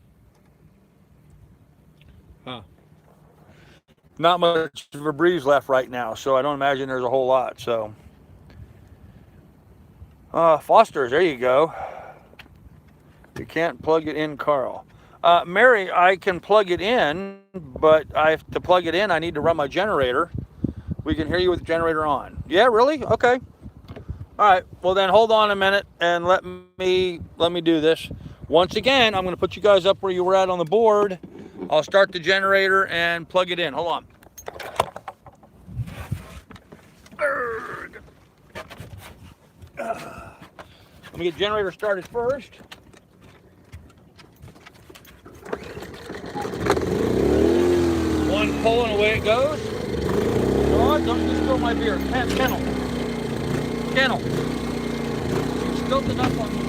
Huh. Not much of a breeze left right now, so I don't imagine there's a whole lot. So, Foster's, there you go. You can't plug it in, Carl. Mary, I can plug it in, but to plug it in, I need to run my generator. We can hear you with the generator on. Yeah, really? Okay. All right, well then hold on a minute and let me do this. Once again, I'm going to put you guys up where you were at on the board. I'll start the generator and plug it in. Hold on. Let me get the generator started first. One pull and away it goes. Oh, don't you spill my beer. Kennel. You spilled it up on me.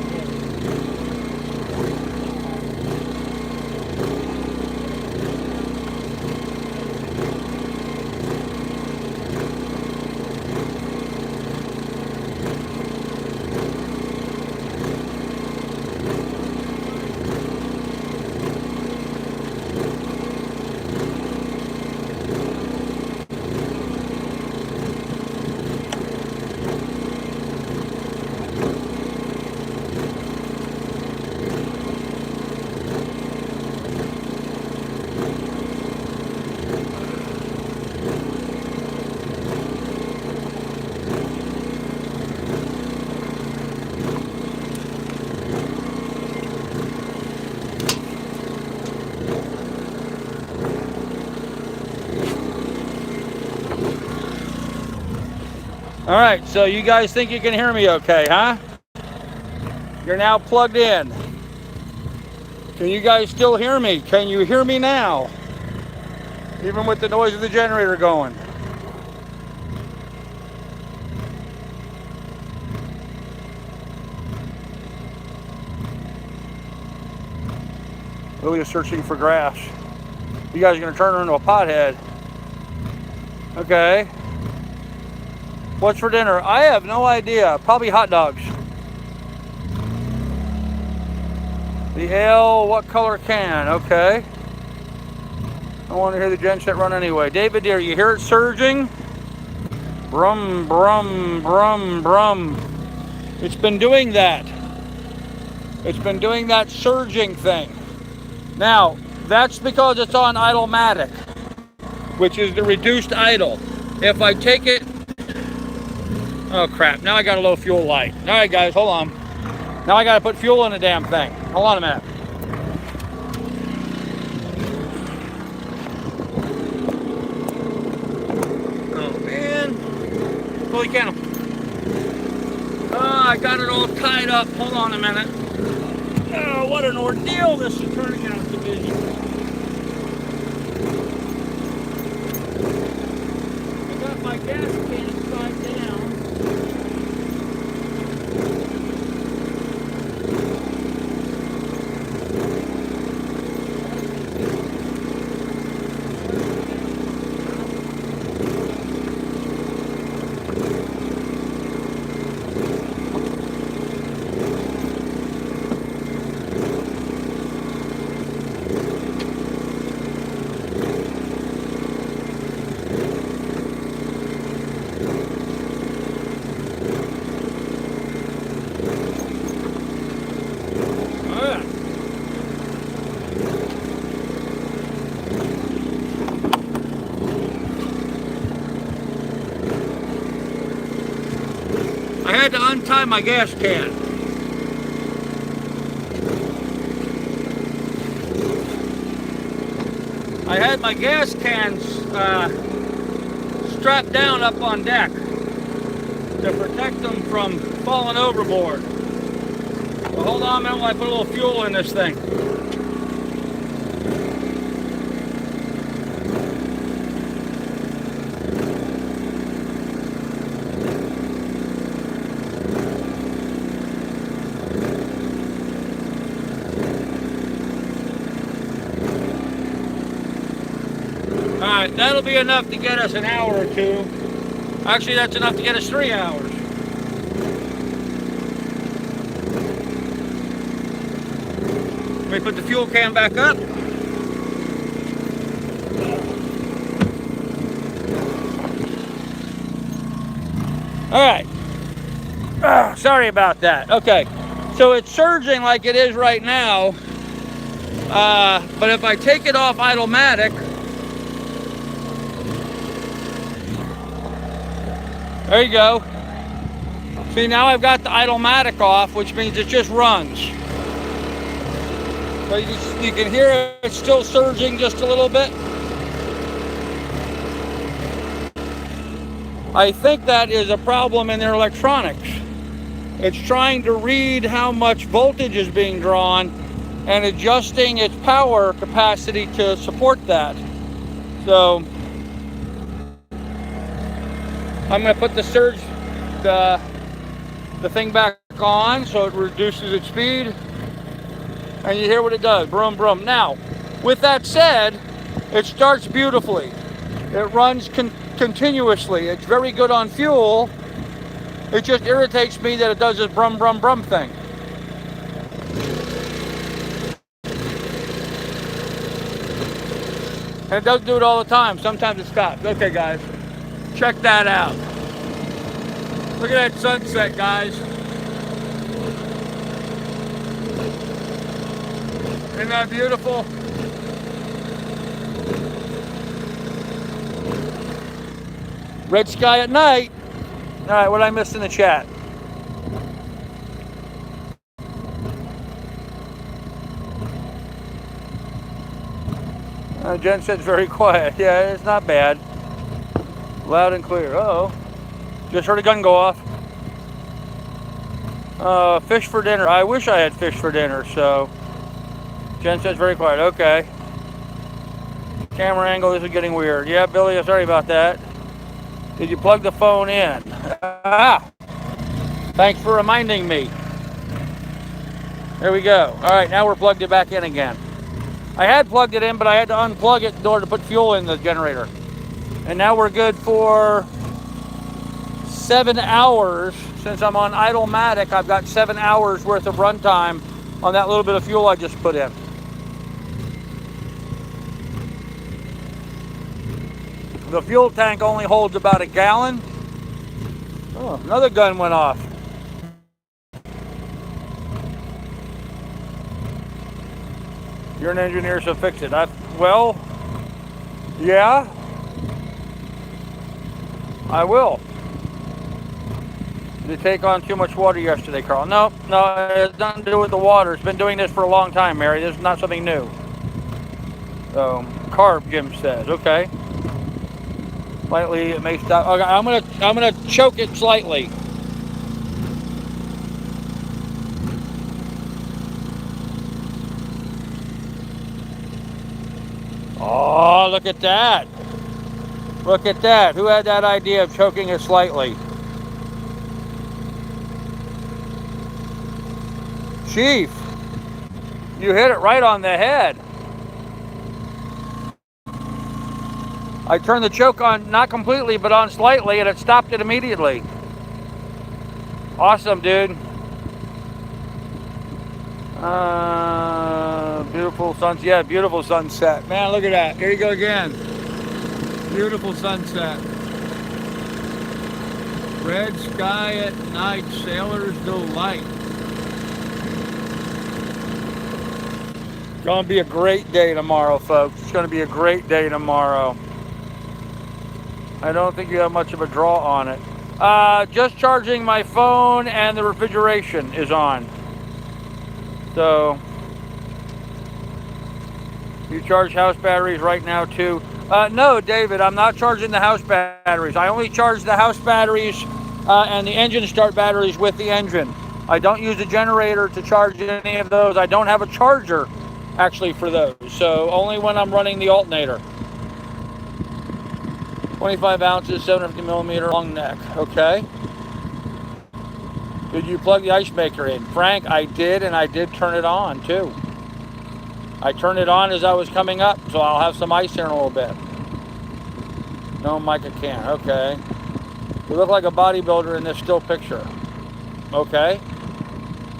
All right, so you guys think you can hear me okay, huh? You're now plugged in. Can you guys still hear me? Can you hear me now? Even with the noise of the generator going. Really is searching for grass. You guys are gonna turn her into a pothead. Okay. What's for dinner? I have no idea. Probably hot dogs. The ale, what color can? Okay. I want to hear the gen set run anyway. David dear, you hear it surging? Brum, brum, brum, brum. It's been doing that. It's been doing that surging thing. Now, that's because it's on idle-matic, which is the reduced idle. If I take it, oh crap, now I got a low fuel light. All right guys, hold on. Now I gotta put fuel in the damn thing. Hold on a minute. Oh man, holy cow. Oh, I got it all tied up. Hold on a minute. Oh, what an ordeal this is turning out to be. I got my gas can tied down. I had to untie my gas can. I had my gas cans strapped down up on deck to protect them from falling overboard. So hold on a minute while I put a little fuel in this thing. Alright, that'll be enough to get us an hour or two. Actually, that's enough to get us 3 hours. Let me put the fuel can back up. Alright. Sorry about that. Okay. So it's surging like it is right now. But if I take it off idle-matic, there you go. See, now I've got the idle-matic off, which means it just runs. So you can hear it's still surging just a little bit. I think that is a problem in their electronics. It's trying to read how much voltage is being drawn and adjusting its power capacity to support that. So I'm going to put the surge, the thing back on so it reduces its speed. And you hear what it does, brum, brum. Now, with that said, it starts beautifully. It runs continuously. It's very good on fuel. It just irritates me that it does this brum, brum, brum thing. And it doesn't do it all the time. Sometimes it stops. Okay, guys. Check that out. Look at that sunset, guys. Isn't that beautiful? Red sky at night. All right, what did I miss in the chat? Jen said it's very quiet. Yeah, it's not bad. Loud and clear. Uh-oh. Just heard a gun go off. Fish for dinner. I wish I had fish for dinner, so. Jen says very quiet. Okay. Camera angle, this is getting weird. Yeah, Billy, sorry about that. Did you plug the phone in? Ah! Thanks for reminding me. There we go. All right, now we're plugged it back in again. I had plugged it in, but I had to unplug it in order to put fuel in the generator. And now we're good for 7 hours. Since I'm on idle-matic, I've got 7 hours worth of runtime on that little bit of fuel I just put in. The fuel tank only holds about a gallon. Oh, another gun went off. You're an engineer, so fix it. Well, yeah, I will. Did it take on too much water yesterday, Carl? No, it has nothing to do with the water. It's been doing this for a long time, Mary. This is not something new. So, carb, Jim says. Okay. Slightly, it may stop. Okay, I'm gonna choke it slightly. Oh, look at that. Look at that. Who had that idea of choking it slightly? Chief, you hit it right on the head. I turned the choke on, not completely, but on slightly, and it stopped it immediately. Awesome, dude. Beautiful sunset. Yeah, beautiful sunset. Man, look at that. Here you go again. Beautiful sunset. Red sky at night. Sailor's delight. It's going to be a great day tomorrow, folks. It's going to be a great day tomorrow. I don't think you have much of a draw on it. Just charging my phone and the refrigeration is on. So you charge house batteries right now too? No, David, I'm not charging the house batteries. I only charge the house batteries and the engine start batteries with the engine. I don't use a generator to charge any of those. I don't have a charger actually for those. So only when I'm running the alternator. 25 ounces, 750 millimeter long neck. Okay. Did you plug the ice maker in? Frank, I did, and I did turn it on too. I turned it on as I was coming up, so I'll have some ice here in a little bit. No, Micah can't. Okay. You look like a bodybuilder in this still picture. Okay.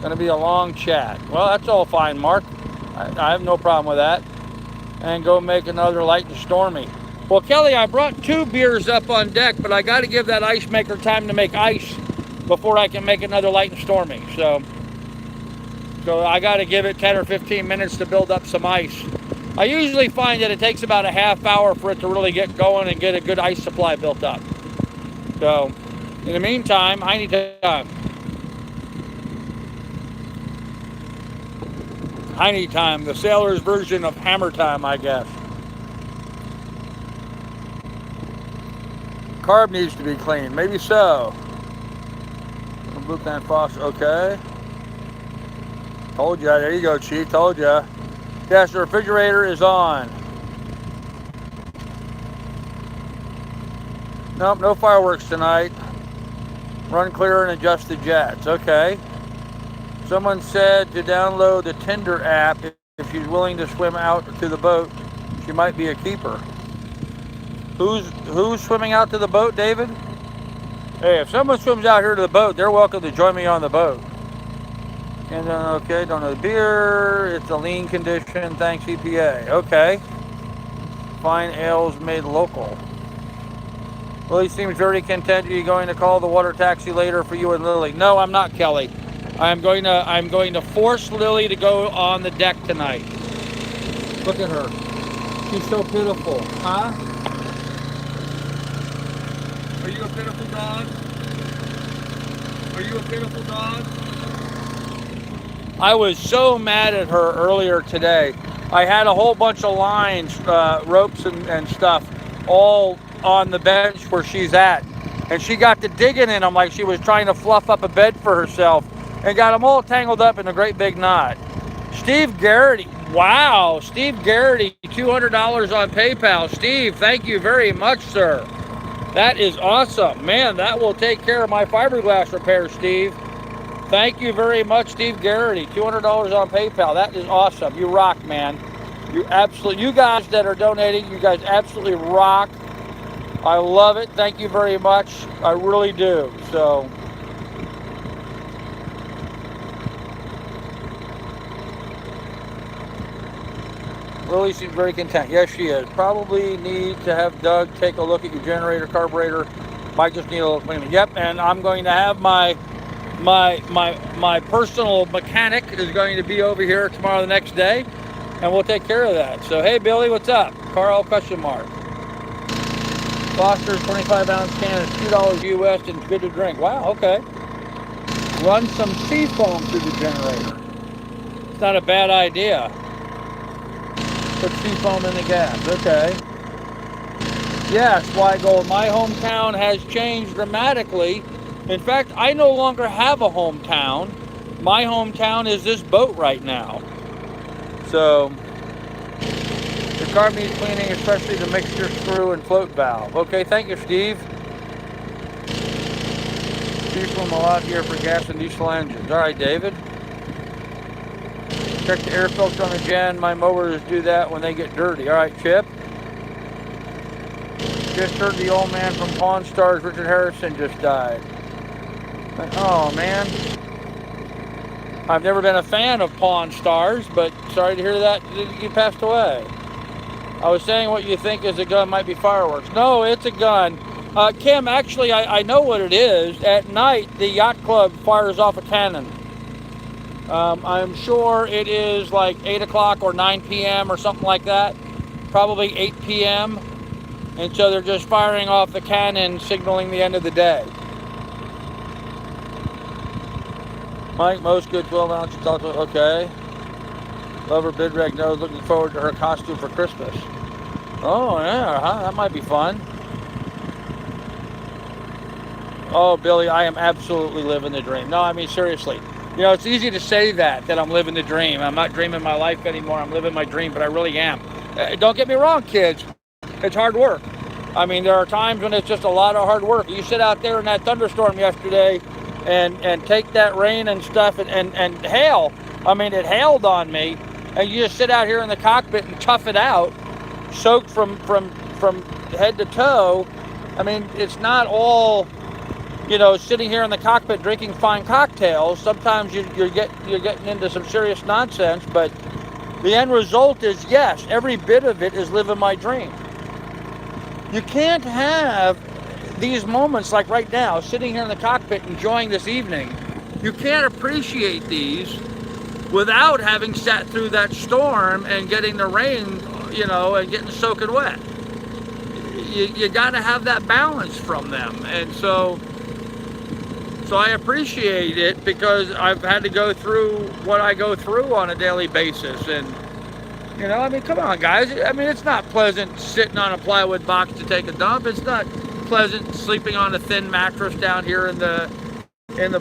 Gonna be a long chat. Well, that's all fine, Mark. I have no problem with that. And go make another light and stormy. Well, Kelly, I brought 2 beers up on deck, but I got to give that ice maker time to make ice before I can make another light and stormy. So I got to give it 10 or 15 minutes to build up some ice. I usually find that it takes about a half hour for it to really get going and get a good ice supply built up. So in the meantime, I need time. Heiny time, the sailor's version of hammer time, I guess. Carb needs to be cleaned, maybe so. Blue can faucet, okay. Told ya, there you go, Chief, told ya. Yes, the refrigerator is on. Nope, no fireworks tonight. Run clear and adjust the jets, okay. Someone said to download the Tinder app if she's willing to swim out to the boat. She might be a keeper. Who's swimming out to the boat, David? Hey, if someone swims out here to the boat, they're welcome to join me on the boat. And okay, don't know the beer. It's a lean condition. Thanks, EPA. Okay. Fine ales made local. Lily seems very content. Are you going to call the water taxi later for you and Lily? No, I'm not, Kelly. I'm going to force Lily to go on the deck tonight. Look at her. She's so pitiful, huh? Are you a pitiful dog? Are you a pitiful dog? I was so mad at her earlier today. I had a whole bunch of lines, ropes and stuff all on the bench where she's at. And she got to digging in them like she was trying to fluff up a bed for herself and got them all tangled up in a great big knot. Steve Garrity, wow, Steve Garrity, $200 on PayPal. Steve, thank you very much, sir. That is awesome. Man, that will take care of my fiberglass repair, Steve. Thank you very much, Steve Garrity. $200 on PayPal. That is awesome. You rock, man. You guys that are donating, you guys absolutely rock. I love it. Thank you very much. I really do. So Lily seems very content. Yes, she is. Probably need to have Doug take a look at your generator, carburetor. Might just need a little cleaning. Yep, and I'm going to have my personal mechanic is going to be over here tomorrow, the next day, and we'll take care of that. So hey, Billy, what's up? Carl ? Foster's 25-ounce can is $2 US and it's good to drink. Wow, okay. Run some sea foam through the generator. It's not a bad idea. Put sea foam in the gas. Okay. Yes, Why Gold. My hometown has changed dramatically. In fact, I no longer have a hometown. My hometown is this boat right now. So the carb needs cleaning, especially the mixture screw and float valve. Okay, thank you, Steve. Steve from a lot here for gas and diesel engines. All right, David. Check the air filter on the gen. My mowers do that when they get dirty. All right, Chip. Just heard the old man from Pawn Stars, Richard Harrison, just died. Oh, man. I've never been a fan of Pawn Stars, but sorry to hear that you passed away. I was saying what you think is a gun might be fireworks. No, it's a gun. Kim, actually, I know what it is. At night, the yacht club fires off a cannon. I'm sure it is like 8 o'clock or 9 p.m. or something like that. Probably 8 p.m. And so they're just firing off the cannon, signaling the end of the day. Mike, most good 12 ounces chocolate. Okay. Lover Bidreg knows, looking forward to her costume for Christmas. Oh, yeah, huh? That might be fun. Oh, Billy, I am absolutely living the dream. No, I mean, seriously. You know, it's easy to say that I'm living the dream. I'm not dreaming my life anymore. I'm living my dream, but I really am. Don't get me wrong, kids. It's hard work. I mean, there are times when it's just a lot of hard work. You sit out there in that thunderstorm yesterday and take that rain and stuff and hail. I mean, it hailed on me. And you just sit out here in the cockpit and tough it out, soaked from head to toe. I mean, it's not all, you know, sitting here in the cockpit drinking fine cocktails. Sometimes you're getting into some serious nonsense, but the end result is, yes, every bit of it is living my dream. You can't have these moments like right now, sitting here in the cockpit enjoying this evening. You can't appreciate these without having sat through that storm and getting the rain, you know, and getting soaking wet. You got to have that balance from them. And so I appreciate it because I've had to go through what I go through on a daily basis. And, you know, I mean, come on, guys. I mean, it's not pleasant sitting on a plywood box to take a dump. It's not pleasant sleeping on a thin mattress down here in the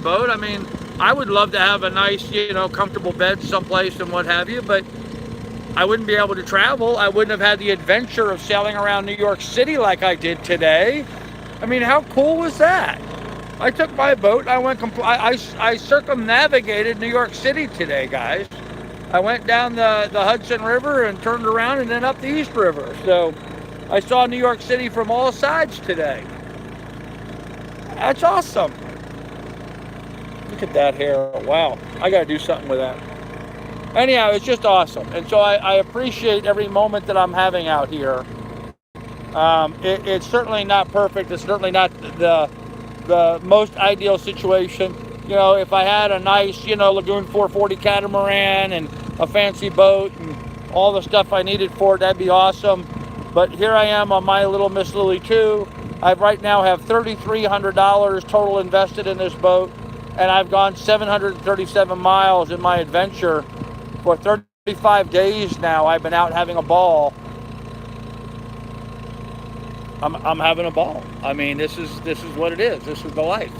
boat. I mean, I would love to have a nice, you know, comfortable bed someplace and what have you, but I wouldn't be able to travel. I wouldn't have had the adventure of sailing around New York City like I did today. I mean, how cool was that? I took my boat and I went, I circumnavigated New York City today, guys. I went down the Hudson River and turned around and then up the East River. So I saw New York City from all sides today. That's awesome. Look at that hair. Wow. I got to do something with that. Anyhow, it's just awesome. And so I appreciate every moment that I'm having out here. It's certainly not perfect. It's certainly not the most ideal situation. You know, if I had a nice, you know, Lagoon 440 catamaran and a fancy boat and all the stuff I needed for it, that'd be awesome. But here I am on my little Miss Lily 2. I right now have $3,300 total invested in this boat, and I've gone 737 miles in my adventure. For 35 days now, I've been out having a ball. I'm having a ball. I mean, this is what it is. This is the life.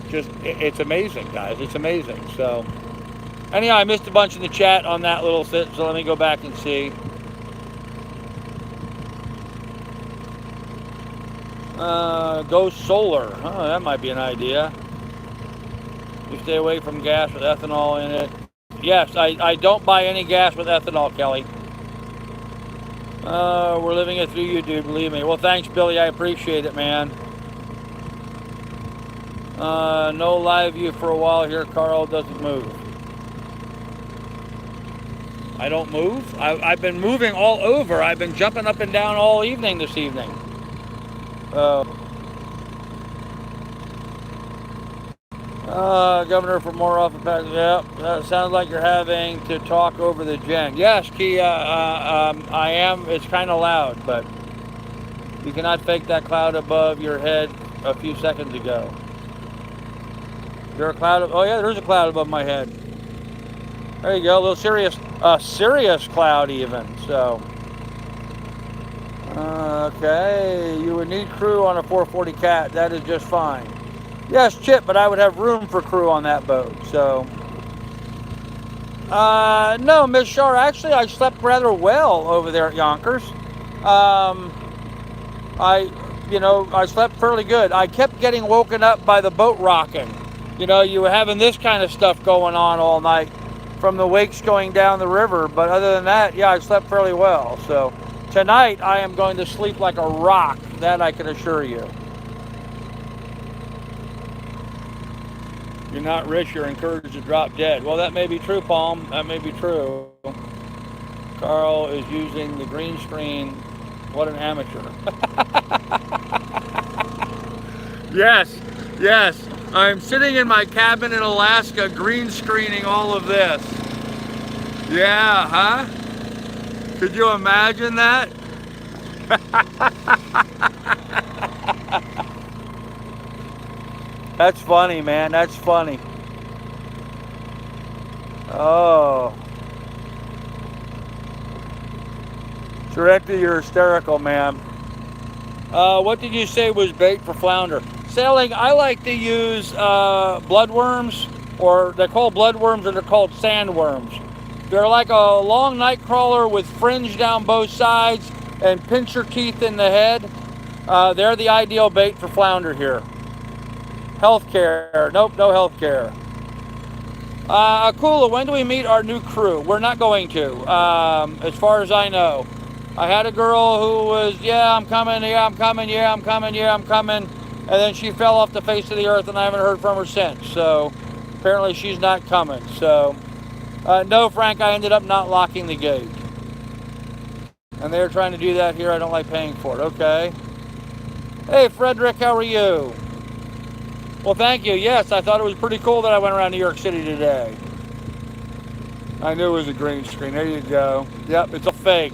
Just, it's amazing, guys. It's amazing. So, anyhow, I missed a bunch in the chat on that little sit, so let me go back and see. Go solar. Oh, that might be an idea. You stay away from gas with ethanol in it. Yes, I don't buy any gas with ethanol, Kelly. We're living it through you, dude, believe me. Well, thanks, Billy. I appreciate it, man. No live view for a while here. Carl doesn't move. I don't move? I've been moving all over. I've been jumping up and down all evening this evening. Governor for more office. Yep, that sounds like you're having to talk over the gen. Yes, Kia, I am. It's kind of loud, but you cannot fake that cloud above your head a few seconds ago. There's a cloud. Oh yeah, there's a cloud above my head. There you go, a little serious cloud even. So, okay, you would need crew on a 440 cat. That is just fine. Yes, Chip, but I would have room for crew on that boat. So, no, Miss Shar. Actually, I slept rather well over there at Yonkers. I slept fairly good. I kept getting woken up by the boat rocking. You know, you were having this kind of stuff going on all night from the wakes going down the river. But other than that, yeah, I slept fairly well. So tonight I am going to sleep like a rock. That I can assure you. You're not rich, you're encouraged to drop dead. Well, that may be true, Palm. That may be true. Carl is using the green screen. What an amateur. Yes. I'm sitting in my cabin in Alaska, green screening all of this. Yeah, huh? Could you imagine that? That's funny, man. That's funny. Oh. Directly, you're hysterical, man. What did you say was bait for flounder? Sailing, I like to use bloodworms, or they're called bloodworms, or they're called sandworms. They're like a long night crawler with fringe down both sides and pincher teeth in the head. They're the ideal bait for flounder here. Healthcare, nope, no healthcare. Akula, when do we meet our new crew? We're not going to, as far as I know. I had a girl who was, yeah, I'm coming, yeah, I'm coming, yeah, I'm coming, yeah, I'm coming. And then she fell off the face of the earth and I haven't heard from her since. So apparently she's not coming. So no, Frank, I ended up not locking the gate. And they're trying to do that here. I don't like paying for it. Okay. Hey, Frederick, how are you? Well, thank you. Yes, I thought it was pretty cool that I went around New York City today. I knew it was a green screen. There you go. Yep, it's a fake.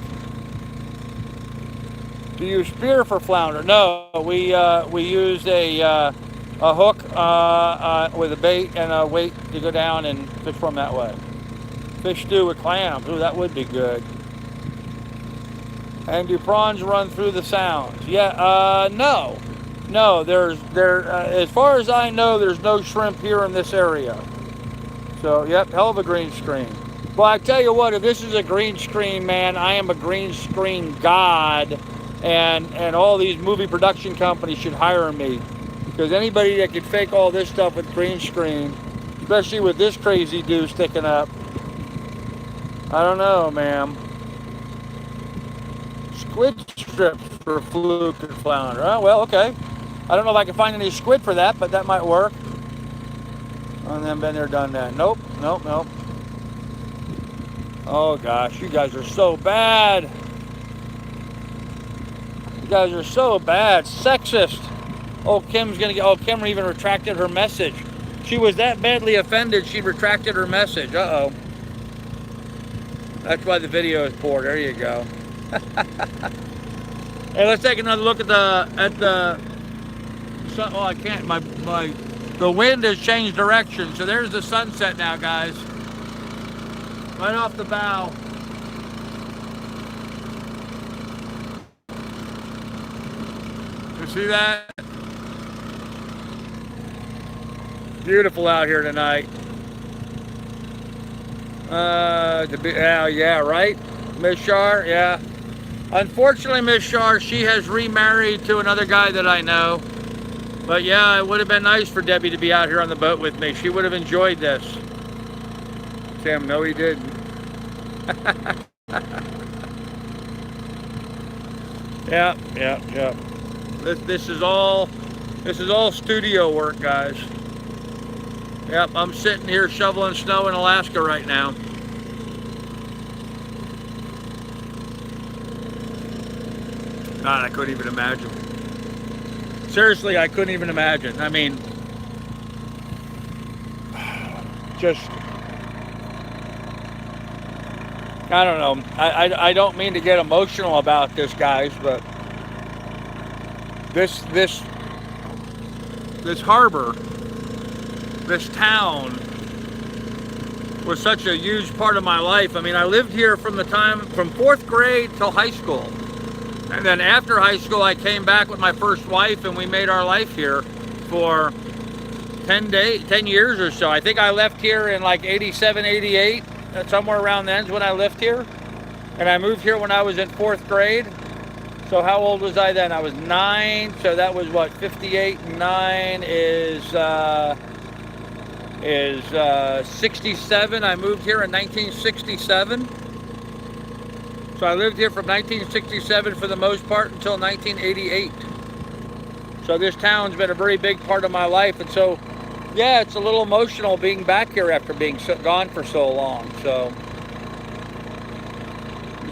Do you spear for flounder? No, we use a hook with a bait and a weight to go down and fish from that way. Fish stew with clams. Ooh, that would be good. And do prawns run through the sounds? Yeah. No. As far as I know, there's no shrimp here in this area. So, yep, hell of a green screen. Well, I tell you what, if this is a green screen, man, I am a green screen god, and all these movie production companies should hire me, because anybody that could fake all this stuff with green screen, especially with this crazy dude sticking up, I don't know, man. Squid strips for fluke and flounder. Oh, well, okay. I don't know if I can find any squid for that, but that might work. And then been there, done that. Nope. Oh gosh, you guys are so bad. You guys are so bad. Sexist. Oh, Kim's gonna get. Oh, Kim even retracted her message. She was that badly offended, she retracted her message. Uh-oh. That's why the video is poor. There you go. Hey, let's take another look at the sun. Oh, I can't. The wind has changed direction, so there's the sunset now, guys. Right off the bow. You see that? Beautiful out here tonight. Yeah, right? Miss Shar, yeah. Unfortunately, Miss Shar, she has remarried to another guy that I know. But yeah, it would have been nice for Debbie to be out here on the boat with me. She would have enjoyed this. Tim, no, he didn't. Yeah. This is all studio work, guys. Yep, I'm sitting here shoveling snow in Alaska right now. God, I couldn't even imagine. Seriously, I couldn't even imagine. I mean, just, I don't know. I don't mean to get emotional about this, guys, but this harbor, this town was such a huge part of my life. I mean, I lived here from 4th grade till high school. And then after high school, I came back with my first wife and we made our life here for 10 years or so. I think I left here in like 87, 88, somewhere around then is when I left here. And I moved here when I was in 4th grade. So how old was I then? I was 9, so that was what, 58 and 9 is 67. I moved here in 1967. So I lived here from 1967 for the most part until 1988. So this town's been a very big part of my life. And so, yeah, it's a little emotional being back here after being gone for so long. So,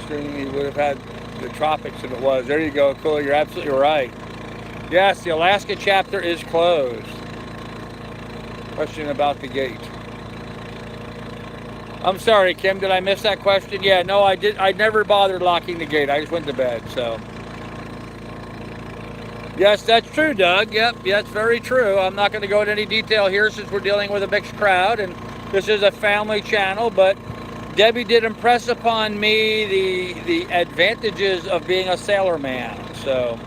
he would have had the tropics if it was. There you go, cool. You're absolutely right. Yes, the Alaska chapter is closed. Question about the gate. I'm sorry, Kim, did I miss that question? Yeah, no, I never bothered locking the gate. I just went to bed, so. Yes, that's true, Doug. Yep, that's very true. I'm not going to go into any detail here since we're dealing with a mixed crowd and this is a family channel, but Debbie did impress upon me the advantages of being a sailor man. So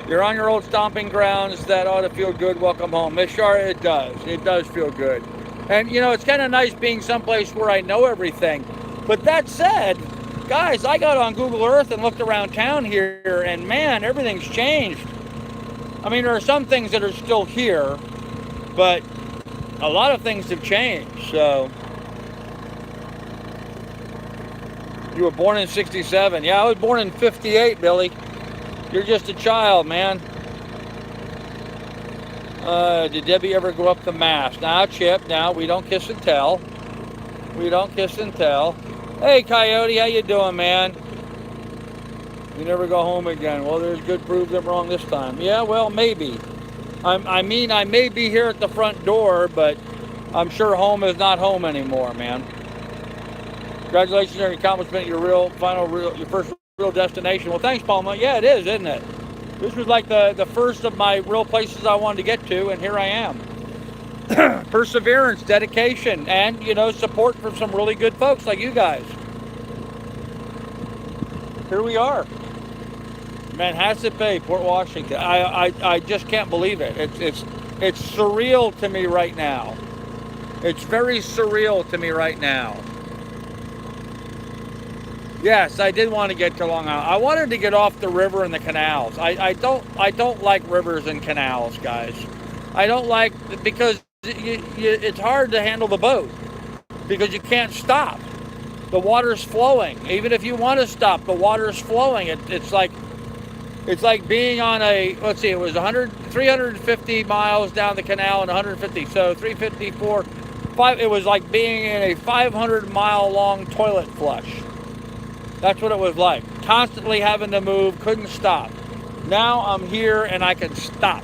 you're on your old stomping grounds. That ought to feel good. Welcome home. Miss Shar, it does. It does feel good. And, you know, it's kind of nice being someplace where I know everything. But that said, guys, I got on Google Earth and looked around town here, and man, everything's changed. I mean, there are some things that are still here, but a lot of things have changed. So, you were born in 67. Yeah, I was born in 58, Billy. You're just a child, man. Did Debbie ever go up the mast? Now, Chip, now, we don't kiss and tell. We don't kiss and tell. Hey, Coyote, how you doing, man? You never go home again. Well, there's good proof I'm wrong this time. Yeah, well, maybe. I mean, I may be here at the front door, but I'm sure home is not home anymore, man. Congratulations on your accomplishment, your first real destination. Well, thanks, Palma. Yeah, it is, isn't it? This was like the first of my real places I wanted to get to, and here I am. Perseverance, dedication, and, you know, support from some really good folks like you guys. Here we are. Manhasset Bay, Port Washington. I just can't believe it. It's surreal to me right now. It's very surreal to me right now. Yes, I did want to get to Long Island. I wanted to get off the river and the canals. I don't like rivers and canals, guys. I don't like, because it's hard to handle the boat because you can't stop. The water's flowing. Even if you want to stop, the water's flowing. It's like being on a, let's see, it was 350 miles down the canal and 150, so 354, it was like being in a 500-mile long toilet flush. That's what it was like. Constantly having to move, couldn't stop. Now I'm here and I can stop.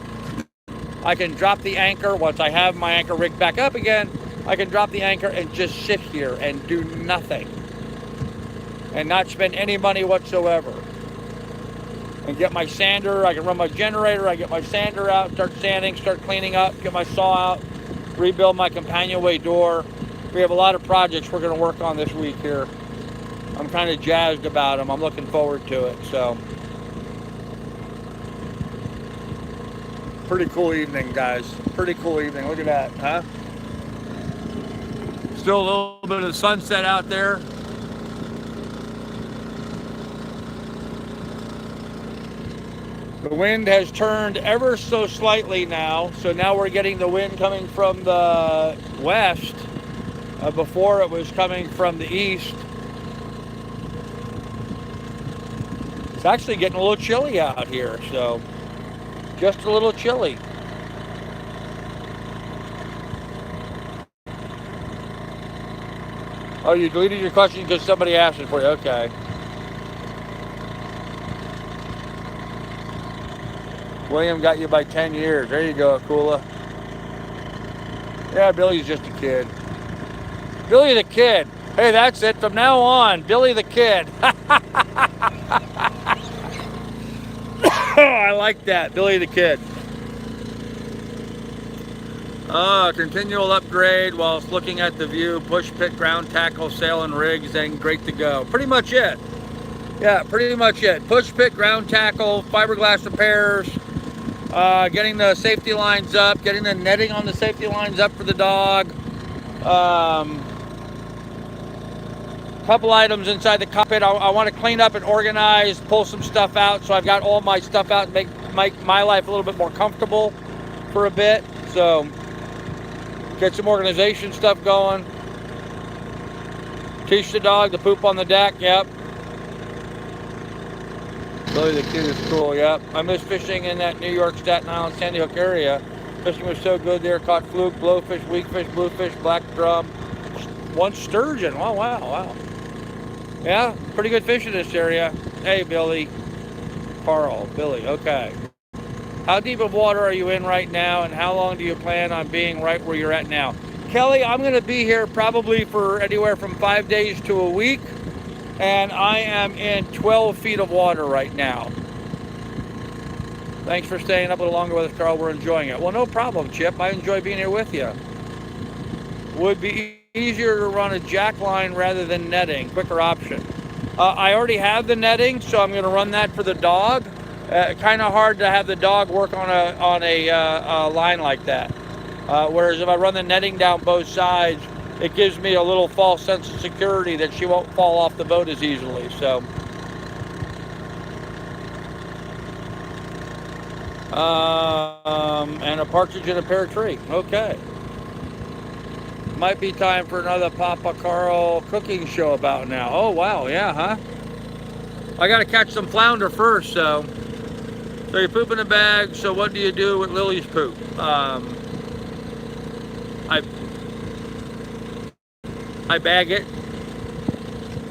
I can drop the anchor. Once I have my anchor rigged back up again, I can drop the anchor and just sit here and do nothing. And not spend any money whatsoever. And get my sander, I can run my generator, I get my sander out, start sanding, start cleaning up, get my saw out, rebuild my companionway door. We have a lot of projects we're going to work on this week here. I'm kind of jazzed about them. I'm looking forward to it. So, pretty cool evening, guys. Pretty cool evening. Look at that, huh? Still a little bit of the sunset out there. The wind has turned ever so slightly now. So now we're getting the wind coming from the west. Before it was coming from the east. It's actually getting a little chilly out here, so just a little chilly. Oh, you deleted your question because somebody asked it for you. Okay. William got you by 10 years. There you go, Akula. Yeah, Billy's just a kid. Billy the Kid. Hey, that's it. From now on, Billy the Kid. I like that, Billy the Kid. Continual upgrade whilst looking at the view, push pit, ground tackle, sail and rigs, and great to go. Pretty much it. Yeah, pretty much it. Push pit, ground tackle, fiberglass repairs, getting the safety lines up, getting the netting on the safety lines up for the dog. Couple items inside the cockpit. I want to clean up and organize, pull some stuff out, so I've got all my stuff out and make my life a little bit more comfortable for a bit. So get some organization stuff going. Teach the dog to poop on the deck. Yep. Billy the Kid is cool. Yep. I miss fishing in that New York, Staten Island, Sandy Hook area. Fishing was so good there. Caught fluke, blowfish, weakfish, bluefish, black drum, one sturgeon. Oh, wow. Yeah, pretty good fish in this area. Hey, Billy. Carl, Billy, okay. How deep of water are you in right now, and how long do you plan on being right where you're at now? Kelly, I'm going to be here probably for anywhere from 5 days to a week, and I am in 12 feet of water right now. Thanks for staying up a little longer with us, Carl. We're enjoying it. Well, no problem, Chip. I enjoy being here with you. Would be easier to run a jack line rather than netting. Quicker option. I already have the netting, so I'm going to run that for the dog. Kind of hard to have the dog work on a line like that. Whereas if I run the netting down both sides, it gives me a little false sense of security that she won't fall off the boat as easily. So, and a partridge in a pear tree. Okay. Might be time for another Papa Carl cooking show about now. Oh, wow. Yeah, huh? I got to catch some flounder first, so. So you poop in a bag, so what do you do with Lily's poop? I bag it.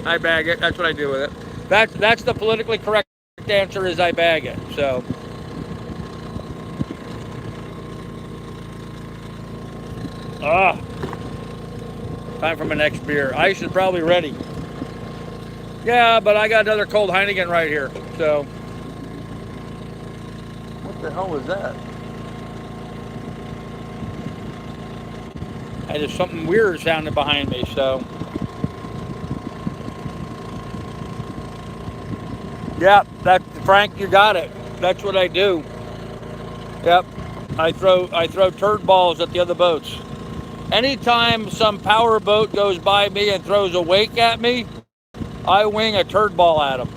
I bag it. That's what I do with it. That's the politically correct answer is I bag it. So. Time for my next beer. Ice is probably ready. Yeah, but I got another cold Heineken right here. So. What the hell was that? There's something weird sounding behind me, so. Yeah, Frank, you got it. That's what I do. Yep. I throw turd balls at the other boats. Anytime some power boat goes by me and throws a wake at me, I wing a turd ball at them.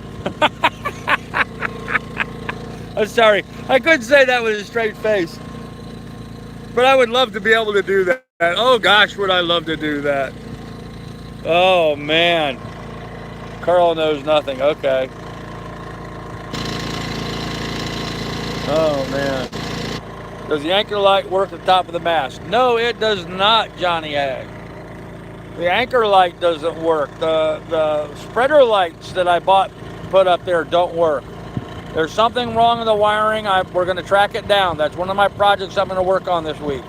I'm sorry. I couldn't say that with a straight face. But I would love to be able to do that. Oh gosh, would I love to do that. Oh man. Carl knows nothing. Okay. Oh man. Does the anchor light work at the top of the mast? No, it does not, Johnny Ag. The anchor light doesn't work. The spreader lights that I put up there don't work. There's something wrong in the wiring. We're going to track it down. That's one of my projects I'm going to work on this week.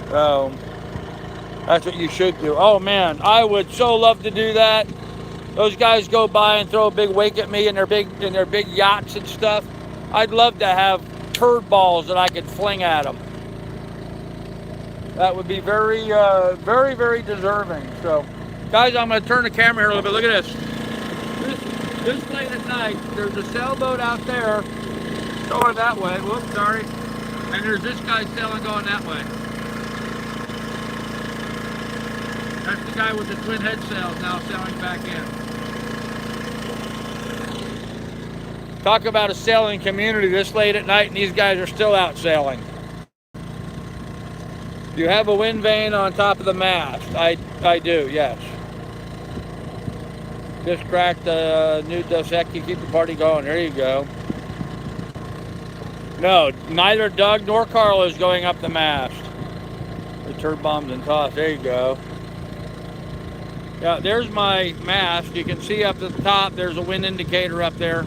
So that's what you should do. Oh man, I would so love to do that. Those guys go by and throw a big wake at me in their big yachts and stuff. I'd love to have turd balls that I could fling at them. That would be very, very, very deserving. So, guys, I'm going to turn the camera here a little bit. Look at this. This late at night, there's a sailboat out there going that way. Whoops, sorry. And there's this guy sailing going that way. That's the guy with the twin head sails now sailing back in. Talk about a sailing community this late at night, and these guys are still out sailing. You have a wind vane on top of the mast. I do, yes. Just cracked the new Dos Equis, keep the party going. There you go. No, neither Doug nor Carl is going up the mast. The turd bombs and toss. There you go. Yeah, there's my mast. You can see up at the top, there's a wind indicator up there.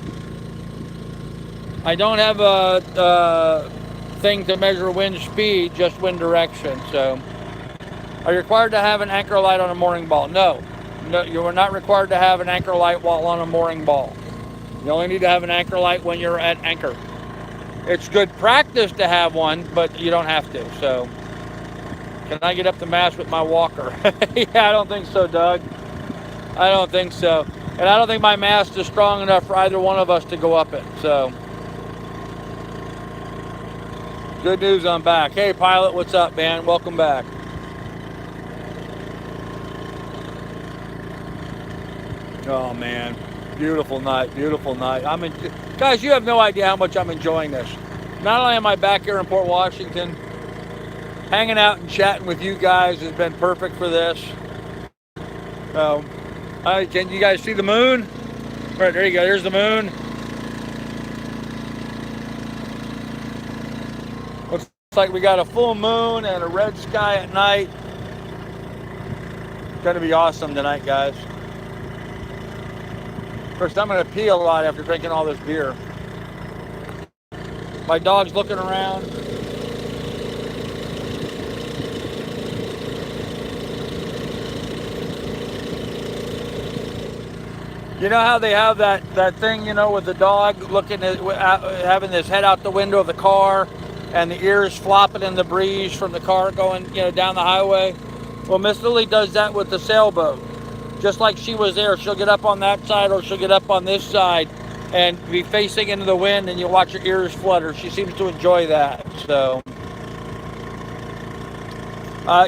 I don't have a thing to measure wind speed, just wind direction. So, are you required to have an anchor light on a mooring ball? No, you are not required to have an anchor light while on a mooring ball. You only need to have an anchor light when you're at anchor. It's good practice to have one, but you don't have to. So, can I get up the mast with my walker? Yeah, I don't think so, Doug. I don't think so. And I don't think my mast is strong enough for either one of us to go up it. So, good news, I'm back. Hey, pilot, what's up, man? Welcome back. Oh, man. Beautiful night, beautiful night. Guys, you have no idea how much I'm enjoying this. Not only am I back here in Port Washington, hanging out and chatting with you guys has been perfect for this. Can you guys see the moon? Right, there you go. There's the moon. Looks like we got a full moon and a red sky at night. It's gonna be awesome tonight, guys. First, I'm gonna pee a lot after drinking all this beer. My dog's looking around. You know how they have that thing, with the dog looking having his head out the window of the car, and the ears flopping in the breeze from the car going, down the highway. Well, Miss Lily does that with the sailboat. Just like she was there, she'll get up on that side or she'll get up on this side and be facing into the wind, and you'll watch her ears flutter. She seems to enjoy that. So,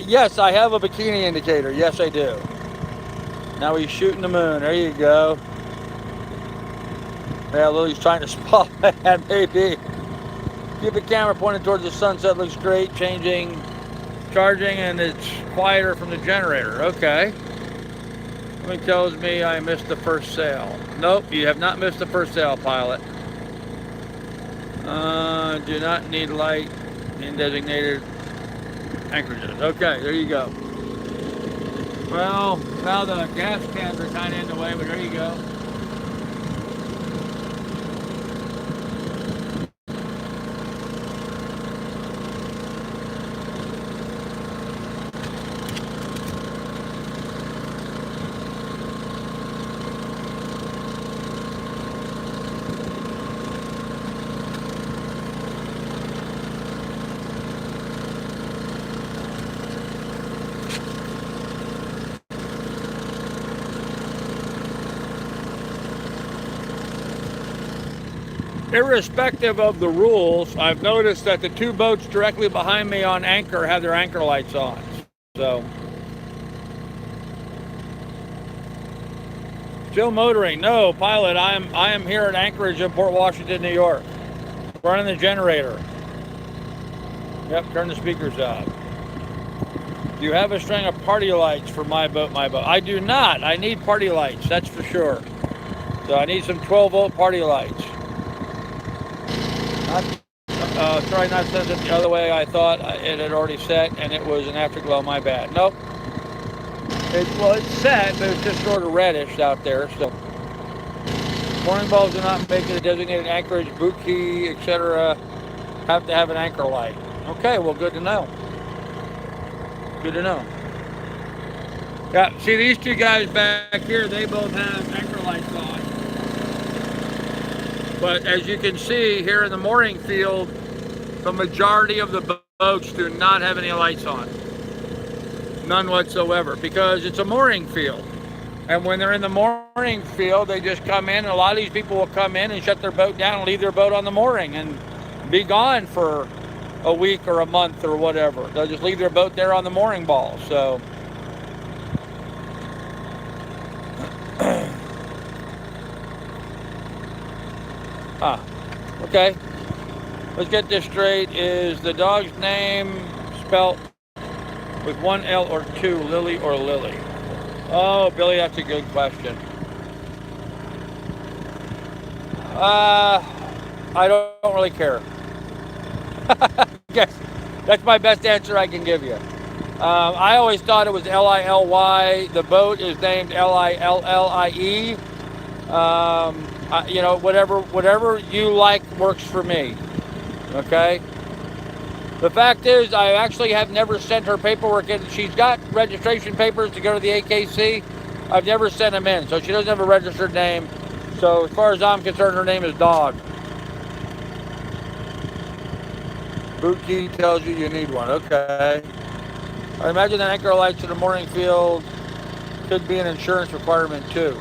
yes, I have a bikini indicator. Yes, I do. Now he's shooting the moon. There you go. Yeah, Lily's trying to spot that, maybe. Keep the camera pointed towards the sunset. Looks great. Charging, and it's quieter from the generator. Okay. Something tells me I missed the first sail. Nope, you have not missed the first sail, pilot. Do not need light in designated anchorages. Okay, there you go. Well, now the gas cans are kind of in the way, but there you go. Irrespective of the rules, I've noticed that the two boats directly behind me on anchor have their anchor lights on. So, still motoring. No, pilot, I am here at Anchorage in Port Washington, New York. Running the generator. Yep, turn the speakers out. Do you have a string of party lights for my boat? I do not. I need party lights, that's for sure. So I need some 12-volt party lights. Sorry, not set it the other way. I thought it had already set, and it was an afterglow. My bad. Nope. It's set, but it's just sort of reddish out there. So, morning bulbs do not make it a designated anchorage, boot key, etc. Have to have an anchor light. Okay, well, good to know. Good to know. Yeah, see these two guys back here, they both have anchor lights on. But as you can see here in the mooring field, the majority of the boats do not have any lights on. None whatsoever, because it's a mooring field. And when they're in the mooring field, they just come in, and a lot of these people will come in and shut their boat down and leave their boat on the mooring and be gone for a week or a month or whatever. They'll just leave their boat there on the mooring ball. So okay. Let's get this straight. Is the dog's name spelt with one L or two, Lily or Lily? Oh, Billy, that's a good question. I don't really care. Yes, that's my best answer I can give you. I always thought it was Lily. The boat is named Lillie. Whatever you like works for me. Okay. The fact is, I actually have never sent her paperwork in. She's got registration papers to go to the AKC. I've never sent them in, so she doesn't have a registered name. So as far as I'm concerned, her name is Dog. Boot key tells you need one. Okay. I imagine the anchor lights in the mooring field could be an insurance requirement too.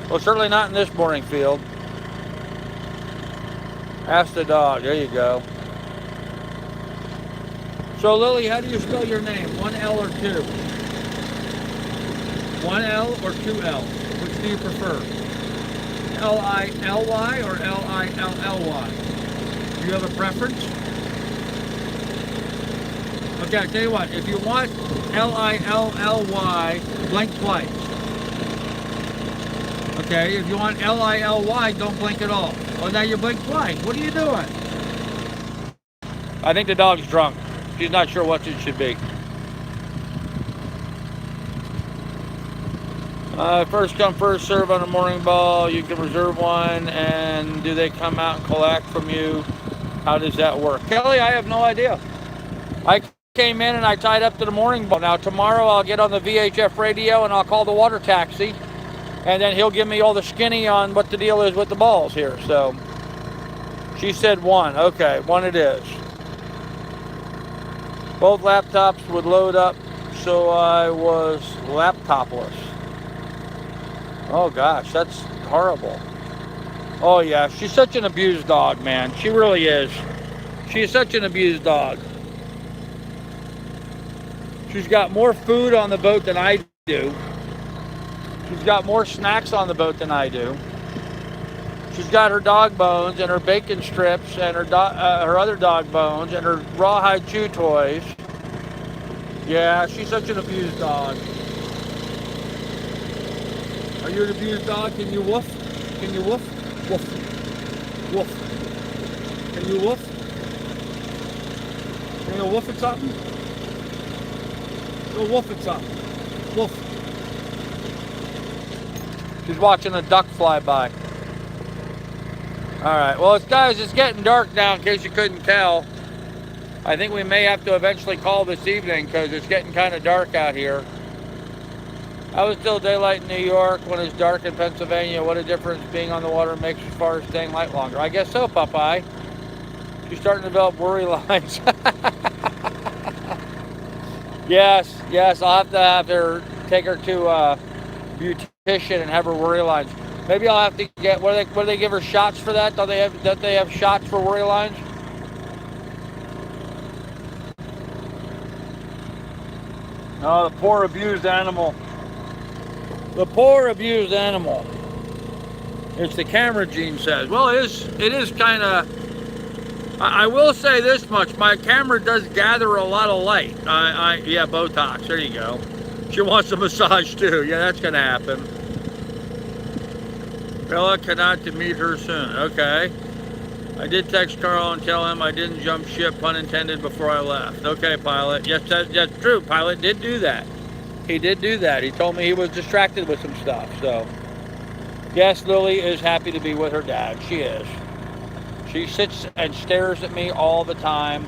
Well, certainly not in this mooring field. Ask the dog. There you go. So, Lily, how do you spell your name? One L or two? One L or two L? Which do you prefer? Lily or Lilly? Do you have a preference? Okay, I'll tell you what. If you want Lilly, blink twice. Okay, if you want Lily, don't blink at all. Oh, now you blink twice. What are you doing? I think the dog's drunk. She's not sure what it should be. First come, first serve on a mooring ball. You can reserve one, and do they come out and collect from you? How does that work? Kelly, I have no idea. I came in and I tied up to the mooring ball. Now tomorrow I'll get on the VHF radio and I'll call the water taxi and then he'll give me all the skinny on what the deal is with the balls here. So she said 1. Okay, 1 it is. Both laptops would load up, so I was laptopless. Oh gosh, that's horrible. Oh yeah, she's such an abused dog, man. She really is. She's such an abused dog. She's got more food on the boat than I do. She's got more snacks on the boat than I do. She's got her dog bones and her bacon strips and her other dog bones and her rawhide chew toys. Yeah, she's such an abused dog. Are you an abused dog? Can you woof? Can you woof? Woof. Woof. Can you woof? Can you woof at something? Go woof at something. Woof. She's watching a duck fly by. Alright, well guys, it's getting dark now in case you couldn't tell. I think we may have to eventually call this evening because it's getting kind of dark out here. I was still daylight in New York when it's dark in Pennsylvania. What a difference being on the water makes as far as staying light longer. I guess so, Popeye. She's starting to develop worry lines. Yes, I'll have her take her to a beautician and have her worry lines. Maybe I'll have to get, what do they give her shots for that? Don't they have shots for worry lines? Oh, the poor abused animal. The poor abused animal. It's the camera, Gene says. Well, it is kind of, I will say this much. My camera does gather a lot of light. Yeah, Botox. There you go. She wants a massage too. Yeah, that's going to happen. Bella cannot to meet her soon. Okay. I did text Carl and tell him I didn't jump ship, pun intended, before I left. Okay, Pilot. Yes, that's true. Pilot did do that. He did do that. He told me he was distracted with some stuff. So, yes, Lily is happy to be with her dad. She is. She sits and stares at me all the time.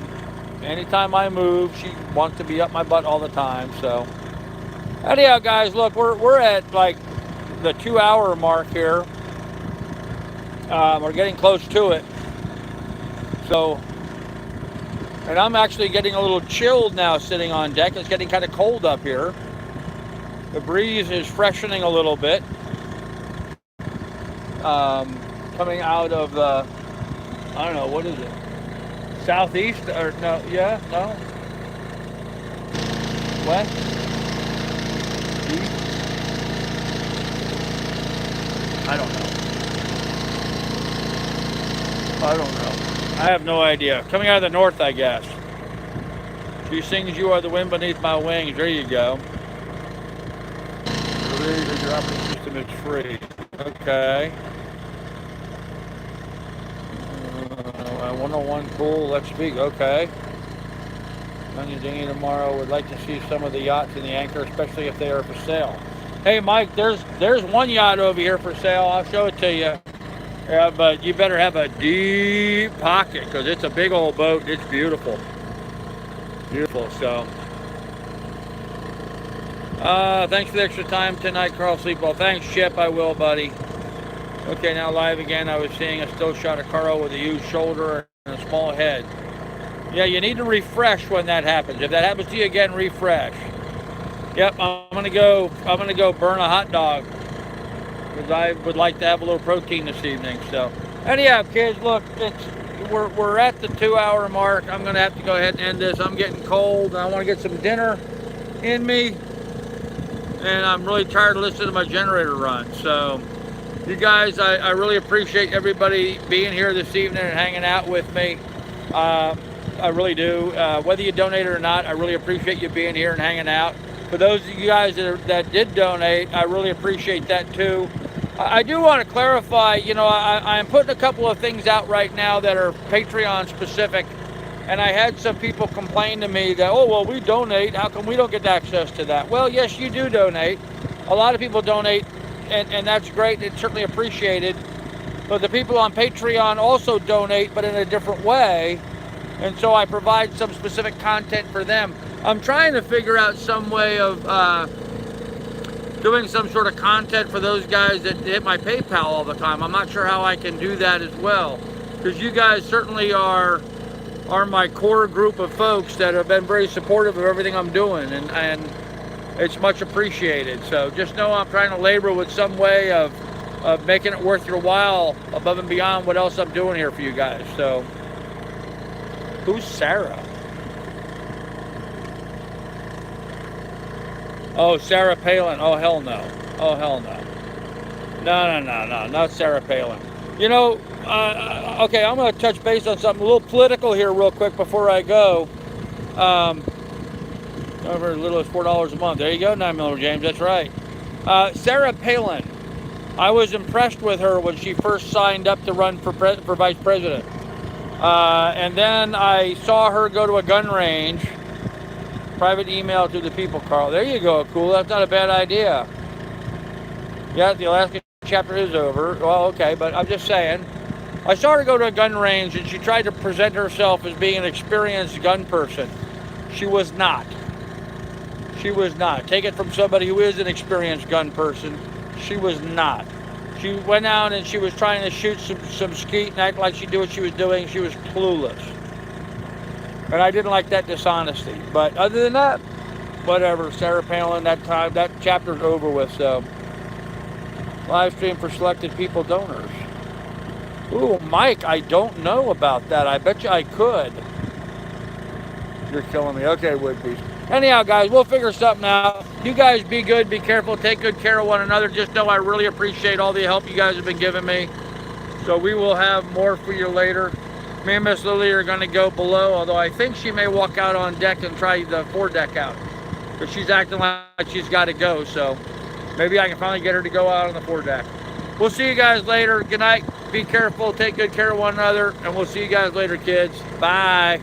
Anytime I move, she wants to be up my butt all the time. So, anyhow, guys, look, we're at like the 2-hour mark here. We're getting close to it. So, and I'm actually getting a little chilled now sitting on deck. It's getting kind of cold up here. The breeze is freshening a little bit. Coming out of the, I don't know, what is it? Southeast? Or no, yeah, no? West? East? I don't know. I have no idea. Coming out of the north, I guess. She sings "You Are the Wind Beneath My Wings." There you go. Your operating system is free. Okay. 101 cool. Let's speak. Okay. On your dinghy tomorrow. Would like to see some of the yachts in the anchor, especially if they are for sale. Hey, Mike, there's one yacht over here for sale. I'll show it to you. Yeah, but you better have a deep pocket because it's a big old boat. It's beautiful. Beautiful, so. Thanks for the extra time tonight, Carl. Sleep well. Thanks, Chip. I will, buddy. Okay, now live again. I was seeing a still shot of Carl with a huge shoulder and a small head. Yeah, you need to refresh when that happens. If that happens to you again, refresh. Yep, I'm gonna go burn a hot dog. Because I would like to have a little protein this evening. So, anyhow, kids, look, we're at the 2-hour mark. I'm gonna have to go ahead and end this. I'm getting cold, and I want to get some dinner in me, and I'm really tired of listening to my generator run. So, you guys, I really appreciate everybody being here this evening and hanging out with me. I really do. Whether you donate or not, I really appreciate you being here and hanging out. For those of you guys that did donate, I really appreciate that too. I do want to clarify, you know, I'm putting a couple of things out right now that are Patreon specific, and I had some people complain to me that, oh, well, we donate, how come we don't get access to that? Well, yes, you do donate. A lot of people donate, and that's great, it's certainly appreciated, but the people on Patreon also donate, but in a different way, and so I provide some specific content for them. I'm trying to figure out some way of doing some sort of content for those guys that hit my PayPal all the time. I'm not sure how I can do that as well, because you guys certainly are my core group of folks that have been very supportive of everything I'm doing, and it's much appreciated. So just know I'm trying to labor with some way of making it worth your while above and beyond what else I'm doing here for you guys. So who's Sarah? Oh, Sarah Palin. Oh, hell no. Oh, hell no. No, not Sarah Palin. You know, okay, I'm going to touch base on something a little political here real quick before I go. Over as little as $4 a month. There you go, 9mm James, that's right. Sarah Palin. I was impressed with her when she first signed up to run for vice president. And then I saw her go to a gun range. Private email to the people, Carl. There you go, cool. That's not a bad idea. Yeah, the Alaska chapter is over. Well, okay, but I'm just saying. I saw her go to a gun range and she tried to present herself as being an experienced gun person. She was not. She was not. Take it from somebody who is an experienced gun person. She was not. She went out and she was trying to shoot some skeet and act like she knew what she was doing. She was clueless. And I didn't like that dishonesty. But other than that, whatever. Sarah Palin, that chapter's over with. So, live stream for selected people donors. Ooh, Mike, I don't know about that. I bet you I could. You're killing me. Okay, Woodbeast. Anyhow, guys, we'll figure something out. You guys be good, be careful, take good care of one another. Just know I really appreciate all the help you guys have been giving me. So we will have more for you later. Me and Miss Lily are going to go below, although I think she may walk out on deck and try the foredeck out, because she's acting like she's got to go. So maybe I can finally get her to go out on the foredeck. We'll see you guys later. Good night. Be careful. Take good care of one another. And we'll see you guys later, kids. Bye.